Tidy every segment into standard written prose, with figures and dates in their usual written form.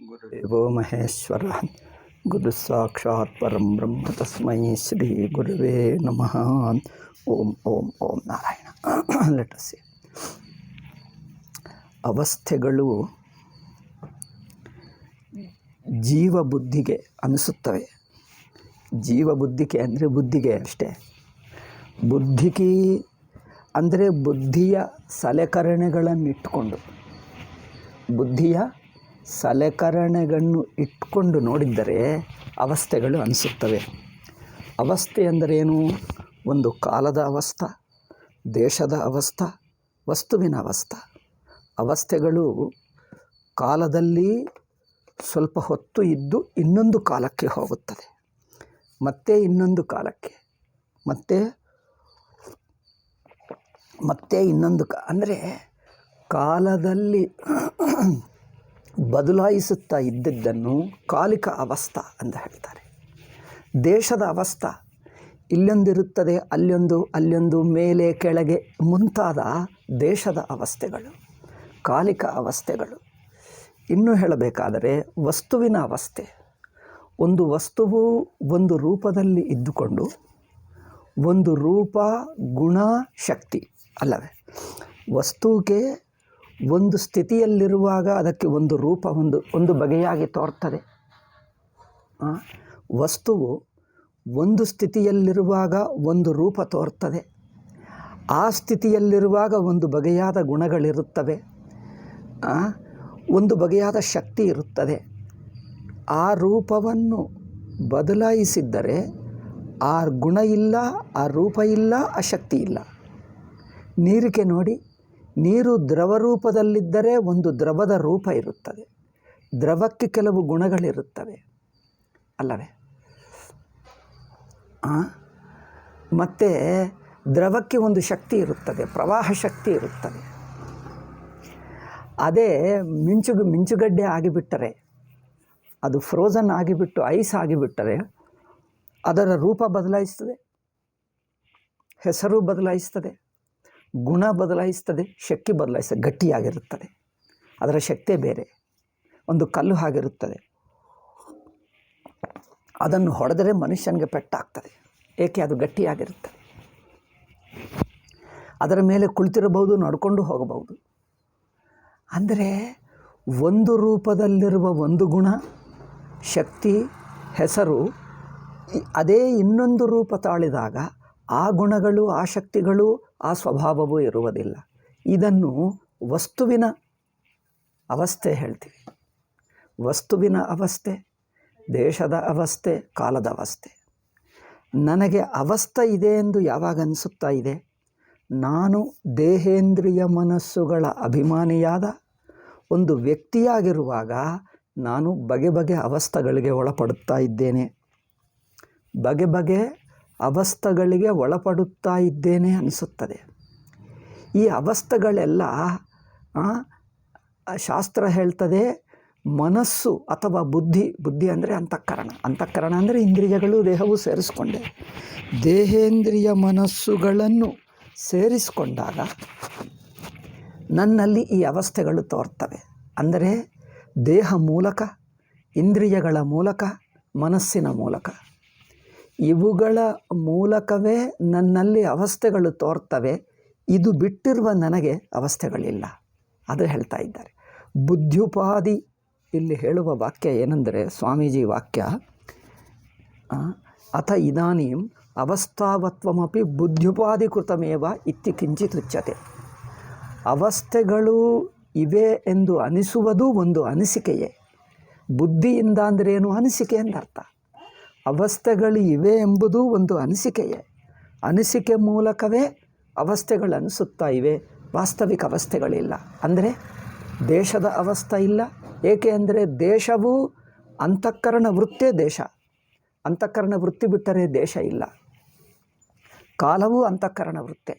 ಗುರುದೇವೋ ಮಹೇಶ್ವರ ಗುರು ಸಾಕ್ಷಾತ್ ಪರಂ ಬ್ರಹ್ಮ ತಸ್ಮೈ ಶ್ರೀ ಗುರುವೇ ನಮಃ. ಓಂ ಓಂ ಓಂ ನಾರಾಯಣ. Let us see. ಅವಸ್ಥೆಗಳು ಜೀವ ಬುದ್ಧಿಗೆ ಅನಿಸುತ್ತವೆ. ಜೀವ ಬುದ್ಧಿಗೆ ಅಂದರೆ ಬುದ್ಧಿಗೆ ಅಷ್ಟೇ. ಬುದ್ಧಿಗೆ ಅಂದರೆ ಬುದ್ಧಿಯ ಸಲಕರಣೆಗಳನ್ನು ಇಟ್ಟುಕೊಂಡು, ಬುದ್ಧಿಯ ಸಲಕರಣೆಗಳನ್ನು ಇಟ್ಕೊಂಡು ನೋಡಿದ್ದರೆ ಅವಸ್ಥೆಗಳು ಅನಿಸುತ್ತವೆ. ಅವಸ್ಥೆ ಅಂದರೇನು? ಒಂದು ಕಾಲದ ಅವಸ್ಥೆ, ದೇಶದ ಅವಸ್ಥೆ, ವಸ್ತುವಿನ ಅವಸ್ಥೆ. ಅವಸ್ಥೆಗಳು ಕಾಲದಲ್ಲಿ ಸ್ವಲ್ಪ ಹೊತ್ತು ಇದ್ದು ಇನ್ನೊಂದು ಕಾಲಕ್ಕೆ ಹೋಗುತ್ತದೆ, ಮತ್ತೆ ಇನ್ನೊಂದು ಕಾಲಕ್ಕೆ, ಮತ್ತೆ ಇನ್ನೊಂದು ಅಂದರೆ ಕಾಲದಲ್ಲಿ ಬದಲಾಯಿಸುತ್ತಾ ಇದ್ದದ್ದನ್ನು ಕಾಲಿಕ ಅವಸ್ಥೆ ಅಂತ ಹೇಳ್ತಾರೆ. ದೇಶದ ಅವಸ್ಥೆ ಇಲ್ಲೊಂದಿರುತ್ತದೆ, ಅಲ್ಲೊಂದು ಮೇಲೆ ಕೆಳಗೆ ಮುಂತಾದ ದೇಶದ ಅವಸ್ಥೆಗಳು ಕಾಲಿಕ ಅವಸ್ಥೆಗಳು. ಇನ್ನೂ ಹೇಳಬೇಕಾದರೆ ವಸ್ತುವಿನ ಅವಸ್ಥೆ. ಒಂದು ವಸ್ತುವು ಒಂದು ರೂಪದಲ್ಲಿ ಇದ್ದುಕೊಂಡು, ಒಂದು ರೂಪ ಗುಣ ಶಕ್ತಿ ಅಲ್ಲವೇ? ವಸ್ತುವಿಗೆ ಒಂದು ಸ್ಥಿತಿಯಲ್ಲಿರುವಾಗ ಅದಕ್ಕೆ ಒಂದು ರೂಪ ಒಂದು ಬಗೆಯಾಗಿ ತೋರ್ತದೆ. ವಸ್ತುವು ಒಂದು ಸ್ಥಿತಿಯಲ್ಲಿರುವಾಗ ಒಂದು ರೂಪ ತೋರ್ತದೆ, ಆ ಸ್ಥಿತಿಯಲ್ಲಿರುವಾಗ ಒಂದು ಬಗೆಯಾದ ಗುಣಗಳಿರುತ್ತವೆ, ಒಂದು ಬಗೆಯಾದ ಶಕ್ತಿ ಇರುತ್ತದೆ. ಆ ರೂಪವನ್ನು ಬದಲಾಯಿಸಿದ್ದರೆ ಆ ಗುಣ ಇಲ್ಲ, ಆ ರೂಪ ಇಲ್ಲ, ಆ ಶಕ್ತಿ ಇಲ್ಲ. ನೀರಿಗೆ ನೋಡಿ, ನೀರು ದ್ರವ ರೂಪದಲ್ಲಿದ್ದರೆ ಒಂದು ದ್ರವದ ರೂಪ ಇರುತ್ತದೆ, ದ್ರವಕ್ಕೆ ಕೆಲವು ಗುಣಗಳಿರುತ್ತವೆ ಅಲ್ಲವೇ? ಮತ್ತು ದ್ರವಕ್ಕೆ ಒಂದು ಶಕ್ತಿ ಇರುತ್ತದೆ, ಪ್ರವಾಹ ಶಕ್ತಿ ಇರುತ್ತದೆ. ಅದೇ ಮಿಂಚುಗಡ್ಡೆ ಆಗಿಬಿಟ್ಟರೆ, ಅದು ಫ್ರೋಝನ್ ಆಗಿಬಿಟ್ಟು ಐಸ್ ಆಗಿಬಿಟ್ಟರೆ ಅದರ ರೂಪ ಬದಲಾಯಿಸ್ತದೆ, ಹೆಸರು ಬದಲಾಯಿಸ್ತದೆ, ಗುಣ ಬದಲಾಯಿಸ್ತದೆ, ಶಕ್ತಿ ಬದಲಾಯಿಸ್ತದೆ. ಗಟ್ಟಿಯಾಗಿರುತ್ತದೆ, ಅದರ ಶಕ್ತಿ ಬೇರೆ. ಒಂದು ಕಲ್ಲು ಆಗಿರುತ್ತದೆ, ಅದನ್ನು ಹೊಡೆದರೆ ಮನುಷ್ಯನಿಗೆ ಪೆಟ್ಟಾಗ್ತದೆ. ಏಕೆ? ಅದು ಗಟ್ಟಿಯಾಗಿರುತ್ತದೆ. ಅದರ ಮೇಲೆ ಕುಳಿತಿರಬಹುದು, ನಡ್ಕೊಂಡು ಹೋಗಬಹುದು. ಅಂದರೆ ಒಂದು ರೂಪದಲ್ಲಿರುವ ಒಂದು ಗುಣ ಶಕ್ತಿ ಹೆಸರು ಅದೇ ಇನ್ನೊಂದು ರೂಪ ತಾಳಿದಾಗ ಆ ಗುಣಗಳು, ಆ ಶಕ್ತಿಗಳು, ಆ ಸ್ವಭಾವವೂ ಇರುವುದಿಲ್ಲ. ಇದನ್ನು ವಸ್ತುವಿನ ಅವಸ್ಥೆ ಹೇಳ್ತೀವಿ. ವಸ್ತುವಿನ ಅವಸ್ಥೆ, ದೇಶದ ಅವಸ್ಥೆ, ಕಾಲದ ಅವಸ್ಥೆ. ನನಗೆ ಅವಸ್ಥೆ ಇದೆ ಎಂದು ಯಾವಾಗ ಅನಿಸುತ್ತಾ ಇದೆ? ನಾನು ದೇಹೇಂದ್ರಿಯ ಮನಸ್ಸುಗಳ ಅಭಿಮಾನಿಯಾದ ಒಂದು ವ್ಯಕ್ತಿಯಾಗಿರುವಾಗ ನಾನು ಬಗೆ ಬಗೆ ಅವಸ್ಥೆಗಳಿಗೆ ಒಳಪಡುತ್ತಾ ಇದ್ದೇನೆ, ಬಗೆ ಬಗೆ ಅವಸ್ಥೆಗಳಿಗೆ ಒಳಪಡುತ್ತಾ ಇದ್ದೇನೆ ಅನಿಸುತ್ತದೆ. ಈ ಅವಸ್ಥೆಗಳೆಲ್ಲ ಶಾಸ್ತ್ರ ಹೇಳ್ತದೆ ಮನಸ್ಸು ಅಥವಾ ಬುದ್ಧಿ ಅಂದರೆ ಅಂತಃಕರಣ ಅಂದರೆ ಇಂದ್ರಿಯಗಳು, ದೇಹವು ಸೇರಿಸ್ಕೊಂಡೆ. ದೇಹೇಂದ್ರಿಯ ಮನಸ್ಸುಗಳನ್ನು ಸೇರಿಸಿಕೊಂಡಾಗ ನನ್ನಲ್ಲಿ ಈ ಅವಸ್ಥೆಗಳು ತೋರ್ತವೆ. ಅಂದರೆ ದೇಹ ಮೂಲಕ, ಇಂದ್ರಿಯಗಳ ಮೂಲಕ, ಮನಸ್ಸಿನ ಮೂಲಕ, ಇವುಗಳ ಮೂಲಕವೇ ನನ್ನಲ್ಲಿ ಅವಸ್ಥೆಗಳು ತೋರ್ತವೆ. ಇದು ಬಿಟ್ಟಿರುವ ನನಗೆ ಅವಸ್ಥೆಗಳಿಲ್ಲ. ಅದು ಹೇಳ್ತಾ ಇದ್ದಾರೆ. ಬುದ್ಧ್ಯುಪಾದಿ ಇಲ್ಲಿ ಹೇಳುವ ವಾಕ್ಯ ಏನೆಂದರೆ, ಸ್ವಾಮೀಜಿ ವಾಕ್ಯ, ಅಥ ಇದಾನೀಂ ಅವಸ್ಥಾವತ್ವಮಪಿ ಬುದ್ಧ್ಯುಪಾಧಿಕೃತಮೇವ ಇತ್ತಿ ಕಿಂಚಿತ್ ಉಚ್ಯತೆ. ಅವಸ್ಥೆಗಳು ಇವೆ ಎಂದು ಅನಿಸುವುದು ಒಂದು ಅನಿಸಿಕೆಯೇ. ಬುದ್ಧಿಯಿಂದ ಅಂದ್ರೇನು? ಅನಿಸಿಕೆ ಎಂದರ್ಥ. ಅವಸ್ಥೆಗಳು ಇವೆ ಎಂಬುದು ಒಂದು ಅನಿಸಿಕೆಯೇ. ಅನಿಸಿಕೆ ಮೂಲಕವೇ ಅವಸ್ಥೆಗಳು ಅನಿಸುತ್ತಾ ಇವೆ. ವಾಸ್ತವಿಕ ಅವಸ್ಥೆಗಳಿಲ್ಲ. ಅಂದರೆ ದೇಶದ ಅವಸ್ಥೆ ಇಲ್ಲ. ಏಕೆ ಅಂದರೆ ದೇಶವು ಅಂತಃಕರಣ ವೃತ್ತೇ ದೇಶ. ಅಂತಃಕರಣ ವೃತ್ತಿ ಬಿಟ್ಟರೆ ದೇಶ ಇಲ್ಲ. ಕಾಲವೂ ಅಂತಃಕರಣ ವೃತ್ತೆ,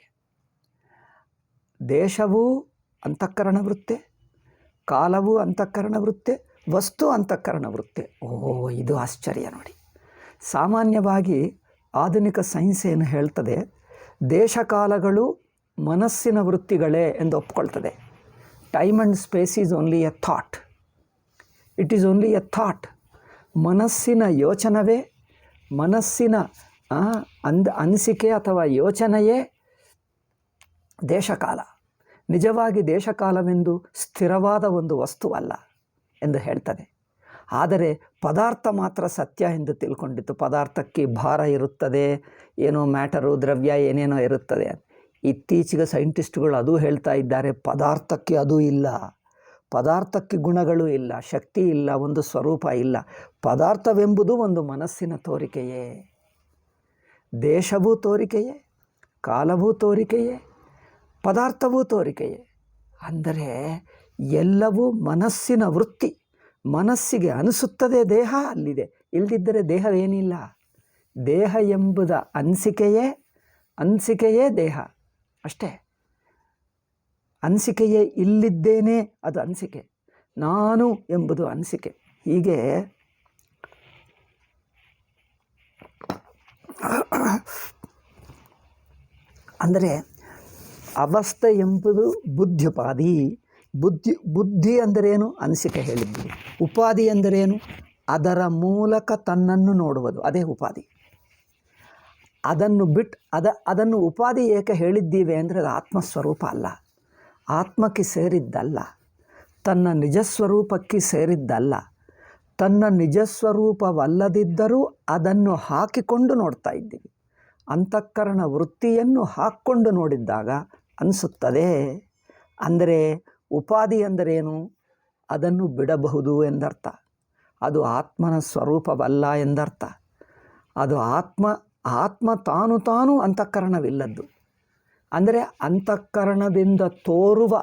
ದೇಶವೂ ಅಂತಃಕರಣ ವೃತ್ತೆ, ಕಾಲವೂ ಅಂತಃಕರಣ ವೃತ್ತೆ, ವಸ್ತು ಅಂತಃಕರಣ ವೃತ್ತೆ. ಇದು ಆಶ್ಚರ್ಯ ನೋಡಿ. ಸಾಮಾನ್ಯವಾಗಿ ಆಧುನಿಕ ಸೈನ್ಸ್ ಏನು ಹೇಳ್ತದೆ, ದೇಶಕಾಲಗಳು ಮನಸ್ಸಿನ ವೃತ್ತಿಗಳೇ ಎಂದು ಒಪ್ಕೊಳ್ತದೆ. Time and space is only a thought. It is only a thought. ಮನಸ್ಸಿನ ಯೋಚನವೇ, ಮನಸ್ಸಿನ ಅನಿಸಿಕೆ ಅಥವಾ ಯೋಚನೆಯೇ ದೇಶಕಾಲ. ನಿಜವಾಗಿ ದೇಶಕಾಲವೆಂದು ಸ್ಥಿರವಾದ ಒಂದು ವಸ್ತುವಲ್ಲ ಎಂದು ಹೇಳ್ತದೆ. ಆದರೆ ಪದಾರ್ಥ ಮಾತ್ರ ಸತ್ಯ ಎಂದು ತಿಳ್ಕೊಂಡಿತ್ತು. ಪದಾರ್ಥಕ್ಕೆ ಭಾರ ಇರುತ್ತದೆ, ಏನೋ ಮ್ಯಾಟರು, ದ್ರವ್ಯ ಏನೇನೋ ಇರುತ್ತದೆ. ಇತ್ತೀಚೆಗೆ ಸೈಂಟಿಸ್ಟ್ಗಳು ಅದು ಹೇಳ್ತಾ ಇದ್ದಾರೆ, ಪದಾರ್ಥಕ್ಕೆ ಅದು ಇಲ್ಲ, ಪದಾರ್ಥಕ್ಕೆ ಗುಣಗಳು ಇಲ್ಲ, ಶಕ್ತಿ ಇಲ್ಲ, ಒಂದು ಸ್ವರೂಪ ಇಲ್ಲ. ಪದಾರ್ಥವೆಂಬುದು ಒಂದು ಮನಸ್ಸಿನ ತೋರಿಕೆಯೇ. ದೇಶವೂ ತೋರಿಕೆಯೇ, ಕಾಲವೂ ತೋರಿಕೆಯೇ, ಪದಾರ್ಥವೂ ತೋರಿಕೆಯೇ. ಅಂದರೆ ಎಲ್ಲವೂ ಮನಸ್ಸಿನ ವೃತ್ತಿ. ಮನಸ್ಸಿಗೆ ಅನಿಸುತ್ತದೆ ದೇಹ ಅಲ್ಲಿದೆ, ಇಲ್ಲದಿದ್ದರೆ ದೇಹವೇನಿಲ್ಲ. ದೇಹ ಎಂಬುದ ಅನಿಸಿಕೆಯೇ ದೇಹ ಅಷ್ಟೇ. ಅನಿಸಿಕೆಯೇ ಇಲ್ಲಿದ್ದೇನೆ, ಅದು ಅನಿಸಿಕೆ. ನಾನು ಎಂಬುದು ಅನಿಸಿಕೆ. ಹೀಗೆ ಅಂದರೆ ಅವಸ್ಥೆ ಎಂಬುದು ಬುದ್ಧ್ಯುಪಾಧಿ. ಬುದ್ಧಿ ಅಂದರೇನು? ಅನಿಸಿಕೆ ಹೇಳಿದ್ದೀವಿ. ಉಪಾಧಿ ಅಂದರೇನು? ಅದರ ಮೂಲಕ ತನ್ನನ್ನು ನೋಡುವುದು, ಅದೇ ಉಪಾಧಿ. ಅದನ್ನು ಅದನ್ನು ಉಪಾಧಿ ಏಕೆ ಹೇಳಿದ್ದೀವಿ ಅಂದರೆ ಅದು ಆತ್ಮಸ್ವರೂಪ ಅಲ್ಲ, ಆತ್ಮಕ್ಕೆ ಸೇರಿದ್ದಲ್ಲ, ತನ್ನ ನಿಜಸ್ವರೂಪಕ್ಕೆ ಸೇರಿದ್ದಲ್ಲ. ತನ್ನ ನಿಜಸ್ವರೂಪವಲ್ಲದಿದ್ದರೂ ಅದನ್ನು ಹಾಕಿಕೊಂಡು ನೋಡ್ತಾ ಇದ್ದೀವಿ. ಅಂತಃಕರಣ ವೃತ್ತಿಯನ್ನು ಹಾಕ್ಕೊಂಡು ನೋಡಿದ್ದಾಗ ಅನಿಸುತ್ತದೆ. ಅಂದರೆ ಉಪಾಧಿ ಅಂದರೇನು? ಅದನ್ನು ಬಿಡಬಹುದು ಎಂದರ್ಥ. ಅದು ಆತ್ಮನ ಸ್ವರೂಪವಲ್ಲ ಎಂದರ್ಥ. ಅದು ಆತ್ಮ ತಾನು ಅಂತಃಕರಣವಿಲ್ಲದ್ದು. ಅಂದರೆ ಅಂತಃಕರಣದಿಂದ ತೋರುವ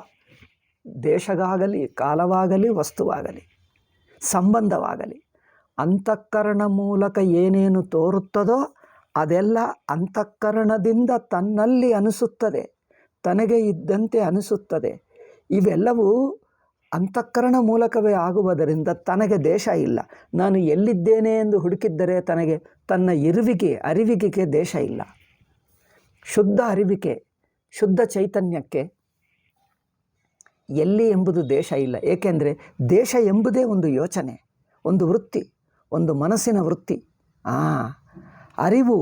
ದೇಶಗಾಗಲಿ, ಕಾಲವಾಗಲಿ, ವಸ್ತುವಾಗಲಿ, ಸಂಬಂಧವಾಗಲಿ, ಅಂತಃಕರಣ ಮೂಲಕ ಏನೇನು ತೋರುತ್ತದೋ ಅದೆಲ್ಲ ಅಂತಃಕರಣದಿಂದ ತನ್ನಲ್ಲಿ ಅನಿಸುತ್ತದೆ, ತನಗೆ ಇದ್ದಂತೆ ಅನಿಸುತ್ತದೆ. ಇವೆಲ್ಲವೂ ಅಂತಃಕರಣ ಮೂಲಕವೇ ಆಗುವುದರಿಂದ ತನಗೆ ದೇಶ ಇಲ್ಲ. ನಾನು ಎಲ್ಲಿದ್ದೇನೆ ಎಂದು ಹುಡುಕಿದ್ದರೆ ತನ್ನ ಅರಿವಿಗೆ ದೇಶ ಇಲ್ಲ. ಶುದ್ಧ ಅರಿವಿಗೆ, ಶುದ್ಧ ಚೈತನ್ಯಕ್ಕೆ ಎಲ್ಲಿ ಎಂಬುದು ದೇಶ ಇಲ್ಲ. ಏಕೆಂದರೆ ದೇಶ ಎಂಬುದೇ ಒಂದು ಯೋಚನೆ, ಒಂದು ವೃತ್ತಿ, ಒಂದು ಮನಸ್ಸಿನ ವೃತ್ತಿ. ಅರಿವು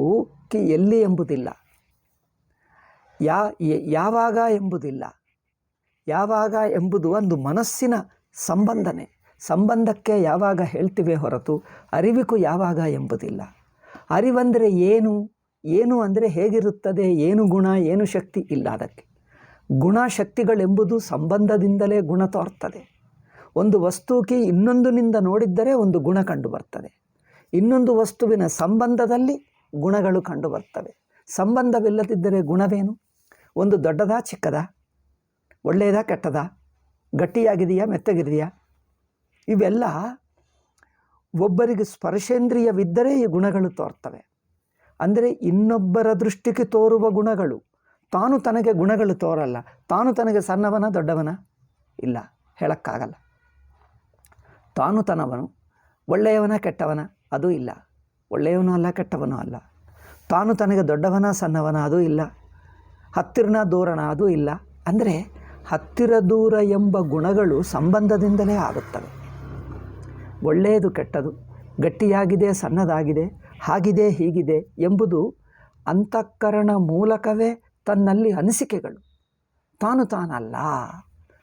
ಎಲ್ಲಿ ಎಂಬುದಿಲ್ಲ, ಯಾವಾಗ ಎಂಬುದಿಲ್ಲ. ಯಾವಾಗ ಎಂಬುದು ಒಂದು ಮನಸ್ಸಿನ ಸಂಬಂಧಕ್ಕೆ ಯಾವಾಗ ಹೇಳ್ತೀವಿ ಹೊರತು ಅರಿವಿಗೂ ಯಾವಾಗ ಎಂಬುದಿಲ್ಲ. ಅರಿವಂದರೆ ಏನು ಅಂದರೆ ಹೇಗಿರುತ್ತದೆ, ಏನು ಗುಣ, ಏನು ಶಕ್ತಿ ಇಲ್ಲ. ಅದಕ್ಕೆ ಗುಣ ಶಕ್ತಿಗಳೆಂಬುದು ಸಂಬಂಧದಿಂದಲೇ ಗುಣ ತೋರ್ತದೆ. ಒಂದು ವಸ್ತುಕ್ಕೆ ಇನ್ನೊಂದಿನಿಂದ ನೋಡಿದ್ದರೆ ಒಂದು ಗುಣ ಕಂಡು ಬರ್ತದೆ. ಇನ್ನೊಂದು ವಸ್ತುವಿನ ಸಂಬಂಧದಲ್ಲಿ ಗುಣಗಳು ಕಂಡು ಬರ್ತವೆ. ಸಂಬಂಧವಿಲ್ಲದಿದ್ದರೆ ಗುಣವೇನು? ಒಂದು ದೊಡ್ಡದಾ ಚಿಕ್ಕದಾ, ಒಳ್ಳೆಯದಾ ಕೆಟ್ಟದಾ, ಗಟ್ಟಿಯಾಗಿದೆಯಾ ಮೆತ್ತಗಿದೆಯಾ? ಇವೆಲ್ಲ ಒಬ್ಬರಿಗೆ ಸ್ಪರ್ಶೇಂದ್ರಿಯವಿದ್ದರೆ ಈ ಗುಣಗಳು ತೋರ್ತವೆ. ಅಂದರೆ ಇನ್ನೊಬ್ಬರ ದೃಷ್ಟಿಗೆ ತೋರುವ ಗುಣಗಳು. ತಾನು ತನಗೆ ಗುಣಗಳು ತೋರಲ್ಲ. ತಾನು ತನಗೆ ಸಣ್ಣವನ ದೊಡ್ಡವನ ಇಲ್ಲ, ಹೇಳೋಕ್ಕಾಗಲ್ಲ. ತಾನು ತನವನು ಒಳ್ಳೆಯವನ ಕೆಟ್ಟವನ ಅದು ಇಲ್ಲ, ಒಳ್ಳೆಯವನೂ ಅಲ್ಲ ಕೆಟ್ಟವನೂ ಅಲ್ಲ. ತಾನು ತನಗೆ ದೊಡ್ಡವನ ಸಣ್ಣವನ ಅದು ಇಲ್ಲ, ಹತ್ತಿರನ ದೂರನ ಅದು ಇಲ್ಲ. ಅಂದರೆ ಹತ್ತಿರ ದೂರ ಎಂಬ ಗುಣಗಳು ಸಂಬಂಧದಿಂದಲೇ ಆಗುತ್ತವೆ. ಒಳ್ಳೆಯದು ಕೆಟ್ಟದು, ಗಟ್ಟಿಯಾಗಿದೆ ಸಣ್ಣದಾಗಿದೆ, ಹಾಗಿದೆ ಹೀಗಿದೆ ಎಂಬುದು ಅಂತಃಕರಣ ಮೂಲಕವೇ ತನ್ನಲ್ಲಿ ಅನಿಸಿಕೆಗಳು, ತಾನಲ್ಲ.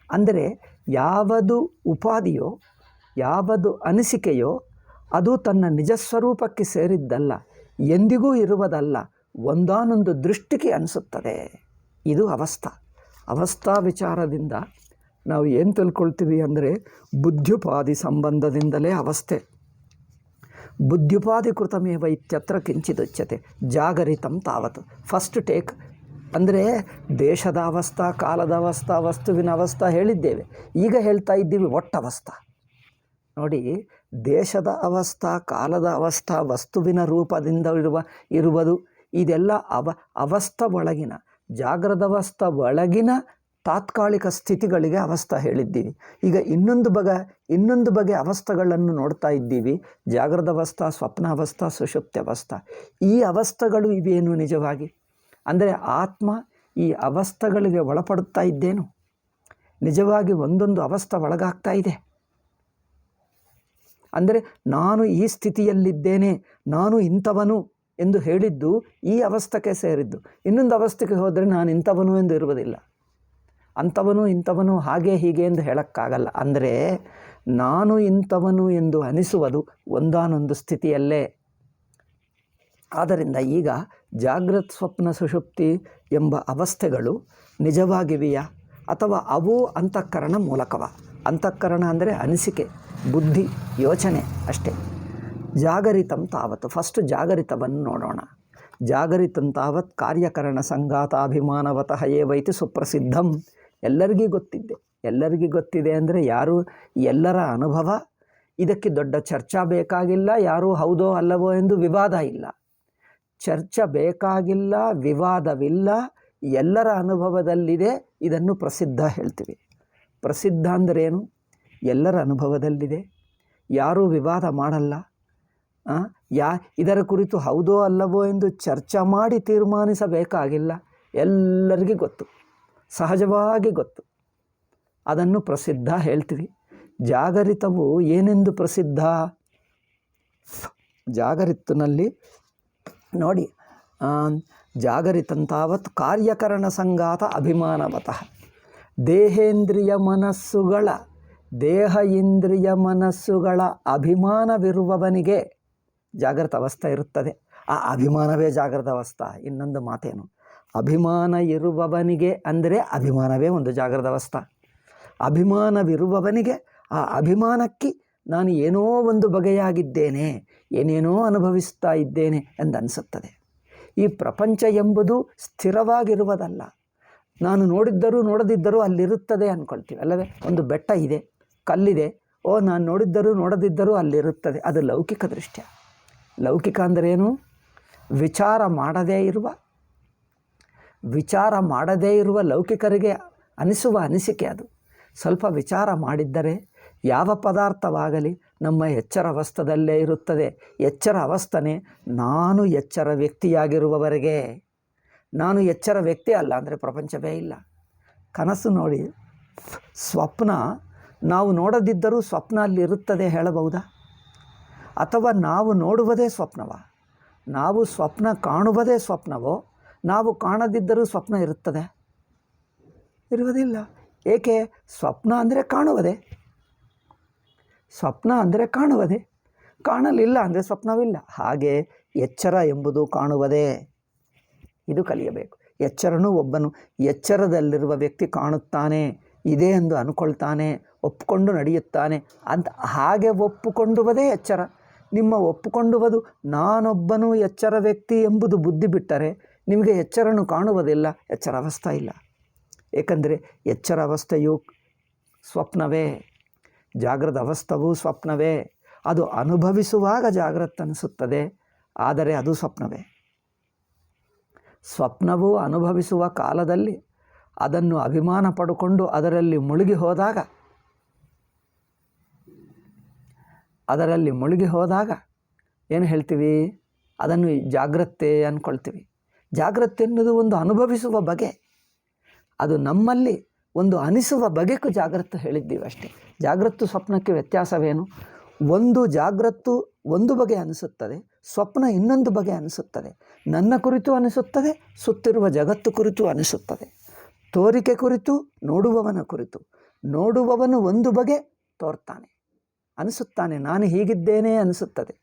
ಅಂದರೆ ಯಾವುದು ಉಪಾಧಿಯೋ, ಯಾವುದು ಅನಿಸಿಕೆಯೋ ಅದು ತನ್ನ ನಿಜಸ್ವರೂಪಕ್ಕೆ ಸೇರಿದ್ದಲ್ಲ, ಎಂದಿಗೂ ಇರುವುದಲ್ಲ, ಒಂದಾನೊಂದು ದೃಷ್ಟಿಗೆ ಅನಿಸುತ್ತದೆ. ಇದು ಅವಸ್ಥಾ ವಿಚಾರದಿಂದ ನಾವು ಏನು ತಿಳ್ಕೊಳ್ತೀವಿ ಅಂದರೆ ಬುದ್ಧ್ಯುಪಾಧಿ ಸಂಬಂಧದಿಂದಲೇ ಅವಸ್ಥೆ. ಬುದ್ಧ್ಯುಪಾಧಿ ಕೃತಮೇವ ಇತ್ಯತ್ರ ಕಿಂಚಿದುಚ್ಯತೆ ಜಾಗರಿತಂ ತಾವತ್. ಫಸ್ಟ್ ಟೇಕ್ ಅಂದರೆ ದೇಶದ ಅವಸ್ಥಾ, ಕಾಲದ ಅವಸ್ಥಾ, ವಸ್ತುವಿನ ಅವಸ್ಥಾ ಹೇಳಿದ್ದೇವೆ. ಈಗ ಹೇಳ್ತಾ ಇದ್ದೀವಿ ಒಟ್ಟವಸ್ಥಾ. ನೋಡಿ, ದೇಶದ ಅವಸ್ಥಾ, ಕಾಲದ ಅವಸ್ಥಾ, ವಸ್ತುವಿನ ರೂಪದಿಂದ ಇರುವುದು ಇದೆಲ್ಲ ಅವಸ್ಥಾ ಒಳಗಿನ, ಜಾಗ್ರದವಸ್ಥಾ ಒಳಗಿನ ತಾತ್ಕಾಲಿಕ ಸ್ಥಿತಿಗಳಿಗೆ ಅವಸ್ಥಾ ಹೇಳಿದ್ದೀವಿ. ಈಗ ಇನ್ನೊಂದು ಬಗೆ ಅವಸ್ಥೆಗಳನ್ನು ನೋಡ್ತಾ ಇದ್ದೀವಿ. ಜಾಗ್ರದವಸ್ಥಾ, ಸ್ವಪ್ನಾವಸ್ಥಾ, ಸುಷುಪ್ತ್ಯವಸ್ಥಾ. ಈ ಅವಸ್ಥೆಗಳು ಇವೇನು ನಿಜವಾಗಿ? ಅಂದರೆ ಆತ್ಮ ಈ ಅವಸ್ಥೆಗಳಿಗೆ ಒಳಪಡುತ್ತಾ ಇದ್ದೇನು? ನಿಜವಾಗಿ ಒಂದೊಂದು ಅವಸ್ಥೆ ಒಳಗಾಗ್ತಾ ಇದೆ. ಅಂದರೆ ನಾನು ಈ ಸ್ಥಿತಿಯಲ್ಲಿದ್ದೇನೆ, ನಾನು ಇಂಥವನು ಎಂದು ಹೇಳಿದ್ದು ಈ ಅವಸ್ಥೆಗೆ ಸೇರಿದ್ದು. ಇನ್ನೊಂದು ಅವಸ್ಥೆಗೆ ಹೋದರೆ ನಾನು ಇಂಥವನು ಎಂದು ಇರುವುದಿಲ್ಲ. ಅಂಥವನು ಇಂಥವನು ಹಾಗೆ ಹೀಗೆ ಎಂದು ಹೇಳೋಕ್ಕಾಗಲ್ಲ. ಅಂದರೆ ನಾನು ಇಂಥವನು ಎಂದು ಅನಿಸುವುದು ಒಂದಾನೊಂದು ಸ್ಥಿತಿಯಲ್ಲೇ. ಆದ್ದರಿಂದ ಈಗ ಜಾಗೃತ್ ಸ್ವಪ್ನ ಸುಷುಪ್ತಿ ಎಂಬ ಅವಸ್ಥೆಗಳು ನಿಜವಾಗಿವೆಯಾ ಅಥವಾ ಅವು ಅಂತಃಕರಣ ಮೂಲಕವ? ಅಂತಃಕರಣ ಅಂದರೆ ಅನಿಸಿಕೆ, ಬುದ್ಧಿ, ಯೋಚನೆ ಅಷ್ಟೇ. ಜಾಗರಿತಂ ತಾವತ್, ಫಸ್ಟ್ ಜಾಗರಿತವನ್ನು ನೋಡೋಣ. ಜಾಗರಿತಂ ತಾವತ್ ಕಾರ್ಯಕರಣ ಸಂಘಾತಾಭಿಮಾನವತಃ ಏವೈತಿ ಸುಪ್ರಸಿದ್ಧಂ. ಎಲ್ಲರಿಗೂ ಗೊತ್ತಿದೆ ಅಂದರೆ ಯಾರು, ಎಲ್ಲರ ಅನುಭವ. ಇದಕ್ಕೆ ದೊಡ್ಡ ಚರ್ಚಾ ಬೇಕಾಗಿಲ್ಲ. ಯಾರೂ ಹೌದೋ ಅಲ್ಲವೋ ಎಂದು ವಿವಾದ ಇಲ್ಲ. ಚರ್ಚೆ ಬೇಕಾಗಿಲ್ಲ, ವಿವಾದವಿಲ್ಲ, ಎಲ್ಲರ ಅನುಭವದಲ್ಲಿದೆ. ಇದನ್ನು ಪ್ರಸಿದ್ಧ ಹೇಳ್ತೀವಿ. ಪ್ರಸಿದ್ಧ ಅಂದ್ರೇನು? ಎಲ್ಲರ ಅನುಭವದಲ್ಲಿದೆ, ಯಾರೂ ವಿವಾದ ಮಾಡಲ್ಲ. ಇದರ ಕುರಿತು ಹೌದೋ ಅಲ್ಲವೋ ಎಂದು ಚರ್ಚೆ ಮಾಡಿ ತೀರ್ಮಾನಿಸಬೇಕಾಗಿಲ್ಲ. ಎಲ್ಲರಿಗೂ ಗೊತ್ತು, ಸಹಜವಾಗಿ ಗೊತ್ತು. ಅದನ್ನು ಪ್ರಸಿದ್ಧ ಹೇಳ್ತೀವಿ. ಜಾಗರಿತವು ಏನೆಂದು ಪ್ರಸಿದ್ಧ? ಜಾಗರಿತನಲ್ಲಿ ನೋಡಿ, ಜಾಗರಿತಂತಾವತ್ ಕಾರ್ಯಕರಣ ಸಂಘಾತ ಅಭಿಮಾನವತಃ ದೇಹೇಂದ್ರಿಯ ಮನಸ್ಸುಗಳ ಅಭಿಮಾನವಿರುವವನಿಗೆ ಜಾಗೃತ ಅವಸ್ಥೆ ಇರುತ್ತದೆ. ಆ ಅಭಿಮಾನವೇ ಜಾಗೃತ ಅವಸ್ಥೆ. ಇನ್ನೊಂದು ಮಾತೇನು? ಅಭಿಮಾನ ಇರುವವನಿಗೆ ಅಂದರೆ ಅಭಿಮಾನವೇ ಒಂದು ಜಾಗೃತ ಅವಸ್ಥೆ. ಅಭಿಮಾನವಿರುವವನಿಗೆ ಆ ಅಭಿಮಾನಕ್ಕೆ ನಾನು ಏನೋ ಒಂದು ಬಗೆಯಾಗಿದ್ದೇನೆ, ಏನೇನೋ ಅನುಭವಿಸ್ತಾ ಇದ್ದೇನೆ ಎಂದನಿಸುತ್ತದೆ. ಈ ಪ್ರಪಂಚ ಎಂಬುದು ಸ್ಥಿರವಾಗಿರುವುದಲ್ಲ. ನಾನು ನೋಡಿದ್ದರೂ ನೋಡದಿದ್ದರೂ ಅಲ್ಲಿರುತ್ತದೆ ಅಂದ್ಕೊಳ್ತೀವಿ ಅಲ್ಲವೇ? ಒಂದು ಬೆಟ್ಟ ಇದೆ, ಕಲ್ಲಿದೆ, ನಾನು ನೋಡಿದ್ದರೂ ನೋಡದಿದ್ದರೂ ಅಲ್ಲಿರುತ್ತದೆ. ಅದು ಲೌಕಿಕ ದೃಷ್ಟ್ಯ. ಲೌಕಿಕ ಅಂದರೇನು? ವಿಚಾರ ಮಾಡದೇ ಇರುವ ಲೌಕಿಕರಿಗೆ ಅನಿಸುವ ಅನಿಸಿಕೆ ಅದು. ಸ್ವಲ್ಪ ವಿಚಾರ ಮಾಡಿದ್ದರೆ ಯಾವ ಪದಾರ್ಥವಾಗಲಿ ನಮ್ಮ ಎಚ್ಚರ ಅವಸ್ಥದಲ್ಲೇ ಇರುತ್ತದೆ. ಎಚ್ಚರ ಅವಸ್ಥನೆ ನಾನು ಎಚ್ಚರ ವ್ಯಕ್ತಿಯಾಗಿರುವವರೆಗೆ. ನಾನು ಎಚ್ಚರ ವ್ಯಕ್ತಿ ಅಲ್ಲ ಅಂದರೆ ಪ್ರಪಂಚವೇ ಇಲ್ಲ. ಕನಸು ನೋಡಿ, ಸ್ವಪ್ನ ನಾವು ನೋಡದಿದ್ದರೂ ಸ್ವಪ್ನ ಅಲ್ಲಿರುತ್ತದೆ ಹೇಳಬಹುದಾ? ಅಥವಾ ನಾವು ನೋಡುವುದೇ ಸ್ವಪ್ನವ? ನಾವು ಸ್ವಪ್ನ ಕಾಣುವುದೇ ಸ್ವಪ್ನವೋ? ನಾವು ಕಾಣದಿದ್ದರೂ ಸ್ವಪ್ನ ಇರುತ್ತದೆ? ಇರುವುದಿಲ್ಲ. ಏಕೆ? ಸ್ವಪ್ನ ಅಂದರೆ ಕಾಣುವುದೇ. ಸ್ವಪ್ನ ಅಂದರೆ ಕಾಣುವುದೇ, ಕಾಣಲಿಲ್ಲ ಅಂದರೆ ಸ್ವಪ್ನವಿಲ್ಲ. ಹಾಗೆ ಎಚ್ಚರ ಎಂಬುದು ಕಾಣುವುದೇ. ಇದು ಕಲಿಯಬೇಕು. ಎಚ್ಚರನೂ ಒಬ್ಬನು ಎಚ್ಚರದಲ್ಲಿರುವ ವ್ಯಕ್ತಿ ಕಾಣುತ್ತಾನೆ, ಇದೆ ಎಂದು ಅಂದ್ಕೊಳ್ತಾನೆ, ಒಪ್ಪಿಕೊಂಡು ನಡೆಯುತ್ತಾನೆ ಅಂತ. ಹಾಗೆ ಒಪ್ಪುಕೊಂಡುವುದೇ ಎಚ್ಚರ. ನಿಮ್ಮ ಒಪ್ಪುಕೊಂಡುವುದು ನಾನೊಬ್ಬನು ಎಚ್ಚರ ವ್ಯಕ್ತಿ ಎಂಬುದು ಬುದ್ಧಿ ಬಿಟ್ಟರೆ ನಿಮಗೆ ಎಚ್ಚರನು ಕಾಣುವುದಿಲ್ಲ, ಎಚ್ಚರ ಅವಸ್ಥೆ ಇಲ್ಲ. ಏಕೆಂದರೆ ಎಚ್ಚರ ಅವಸ್ಥೆಯು ಸ್ವಪ್ನವೇ, ಜಾಗೃತ ಅವಸ್ಥೆಯೂ ಸ್ವಪ್ನವೇ. ಅದು ಅನುಭವಿಸುವಾಗ ಜಾಗೃತ ಅನಿಸುತ್ತದೆ, ಆದರೆ ಅದು ಸ್ವಪ್ನವೇ. ಸ್ವಪ್ನವು ಅನುಭವಿಸುವ ಕಾಲದಲ್ಲಿ ಅದನ್ನು ಅಭಿಮಾನ ಪಡುಕೊಂಡು ಅದರಲ್ಲಿ ಮುಳುಗಿ ಹೋದಾಗ ಏನು ಹೇಳ್ತೀವಿ? ಅದನ್ನು ಜಾಗ್ರತೆ ಅಂದ್ಕೊಳ್ತೀವಿ. ಜಾಗ್ರತೆ ಎನ್ನುವುದು ಒಂದು ಅನುಭವಿಸುವ ಬಗೆ. ಅದು ನಮ್ಮಲ್ಲಿ ಒಂದು ಅನಿಸುವ ಬಗೆಗೂ ಜಾಗ್ರತೆ ಹೇಳಿದ್ದೀವಿ ಅಷ್ಟೇ. ಜಾಗ್ರತ್ತು ಸ್ವಪ್ನಕ್ಕೆ ವ್ಯತ್ಯಾಸವೇನು? ಒಂದು ಜಾಗ್ರತ್ತು ಒಂದು ಬಗೆ ಅನಿಸುತ್ತದೆ, ಸ್ವಪ್ನ ಇನ್ನೊಂದು ಬಗೆ ಅನಿಸುತ್ತದೆ. ನನ್ನ ಕುರಿತು ಅನಿಸುತ್ತದೆ, ಸುತ್ತಿರುವ ಜಗತ್ತು ಕುರಿತು ಅನಿಸುತ್ತದೆ. ತೋರಿಕೆ ಕುರಿತು, ನೋಡುವವನ ಕುರಿತು. ನೋಡುವವನು ಒಂದು ಬಗೆ ತೋರ್ತಾನೆ, ಅನಿಸುತ್ತಾನೆ, ನಾನು ಹೀಗಿದ್ದೇನೆ ಅನಿಸುತ್ತದೆ.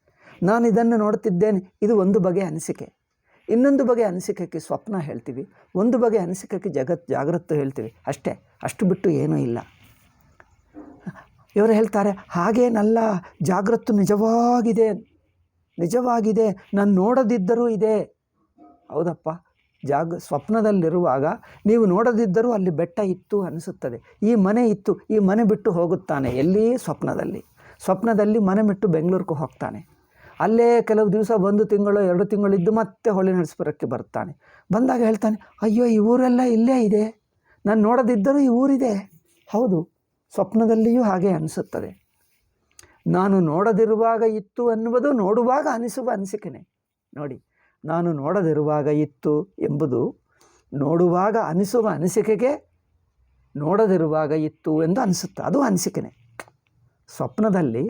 ನಾನು ಇದನ್ನು ನೋಡುತ್ತಿದ್ದೇನೆ, ಇದು ಒಂದು ಬಗೆ ಅನಿಸಿಕೆ. ಇನ್ನೊಂದು ಬಗೆ ಅನಿಸಿಕೆಗೆ ಸ್ವಪ್ನ ಹೇಳ್ತೀವಿ, ಒಂದು ಬಗೆ ಅನಿಸಿಕೆಗೆ ಜಾಗೃತ ಹೇಳ್ತೀವಿ ಅಷ್ಟೇ. ಅಷ್ಟು ಬಿಟ್ಟು ಏನೂ ಇಲ್ಲ. ಇವರು ಹೇಳ್ತಾರೆ ಹಾಗೇನಲ್ಲ, ಜಾಗೃತ ನಿಜವಾಗಿದೆ, ನಾನು ನೋಡದಿದ್ದರೂ ಇದೆ. ಹೌದಪ್ಪ, ಸ್ವಪ್ನದಲ್ಲಿರುವಾಗ ನೀವು ನೋಡದಿದ್ದರೂ ಅಲ್ಲಿ ಬೆಟ್ಟ ಇತ್ತು ಅನಿಸುತ್ತದೆ, ಈ ಮನೆ ಇತ್ತು, ಈ ಮನೆ ಬಿಟ್ಟು ಹೋಗುತ್ತಾನೆ. ಎಲ್ಲಿ? ಸ್ವಪ್ನದಲ್ಲಿ ಮನೆ ಬಿಟ್ಟು ಬೆಂಗಳೂರಿಗೆ ಹೋಗ್ತಾನೆ. ಅಲ್ಲೇ ಕೆಲವು ದಿವಸ 1 ತಿಂಗಳು 2 ತಿಂಗಳಿದ್ದು ಮತ್ತೆ ಹೊಳೆನರಸೀಪುರಕ್ಕೆ ಬರ್ತಾನೆ. ಬಂದಾಗ ಹೇಳ್ತಾನೆ, ಅಯ್ಯೋ ಈ ಊರೆಲ್ಲ ಇಲ್ಲೇ ಇದೆ, ನಾನು ನೋಡದಿದ್ದರೂ ಈ ಊರಿದೆ. ಹೌದು, ಸ್ವಪ್ನದಲ್ಲಿಯೂ ಹಾಗೆ ಅನಿಸುತ್ತದೆ. ನಾನು ನೋಡದಿರುವಾಗ ಇತ್ತು ಅನ್ನುವುದು ನೋಡುವಾಗ ಅನಿಸುವ ಅನಿಸಿಕೆನೆ. ನೋಡಿ, ನಾನು ನೋಡದಿರುವಾಗ ಇತ್ತು ಎಂಬುದು ನೋಡುವಾಗ ಅನಿಸುವ ಅನಿಸಿಕೆಗೆ ನೋಡದಿರುವಾಗ ಇತ್ತು ಎಂದು ಅನಿಸುತ್ತೆ, ಅದು ಅನಿಸಿಕೆನೆ. ಸ್ವಪ್ನದಲ್ಲಿ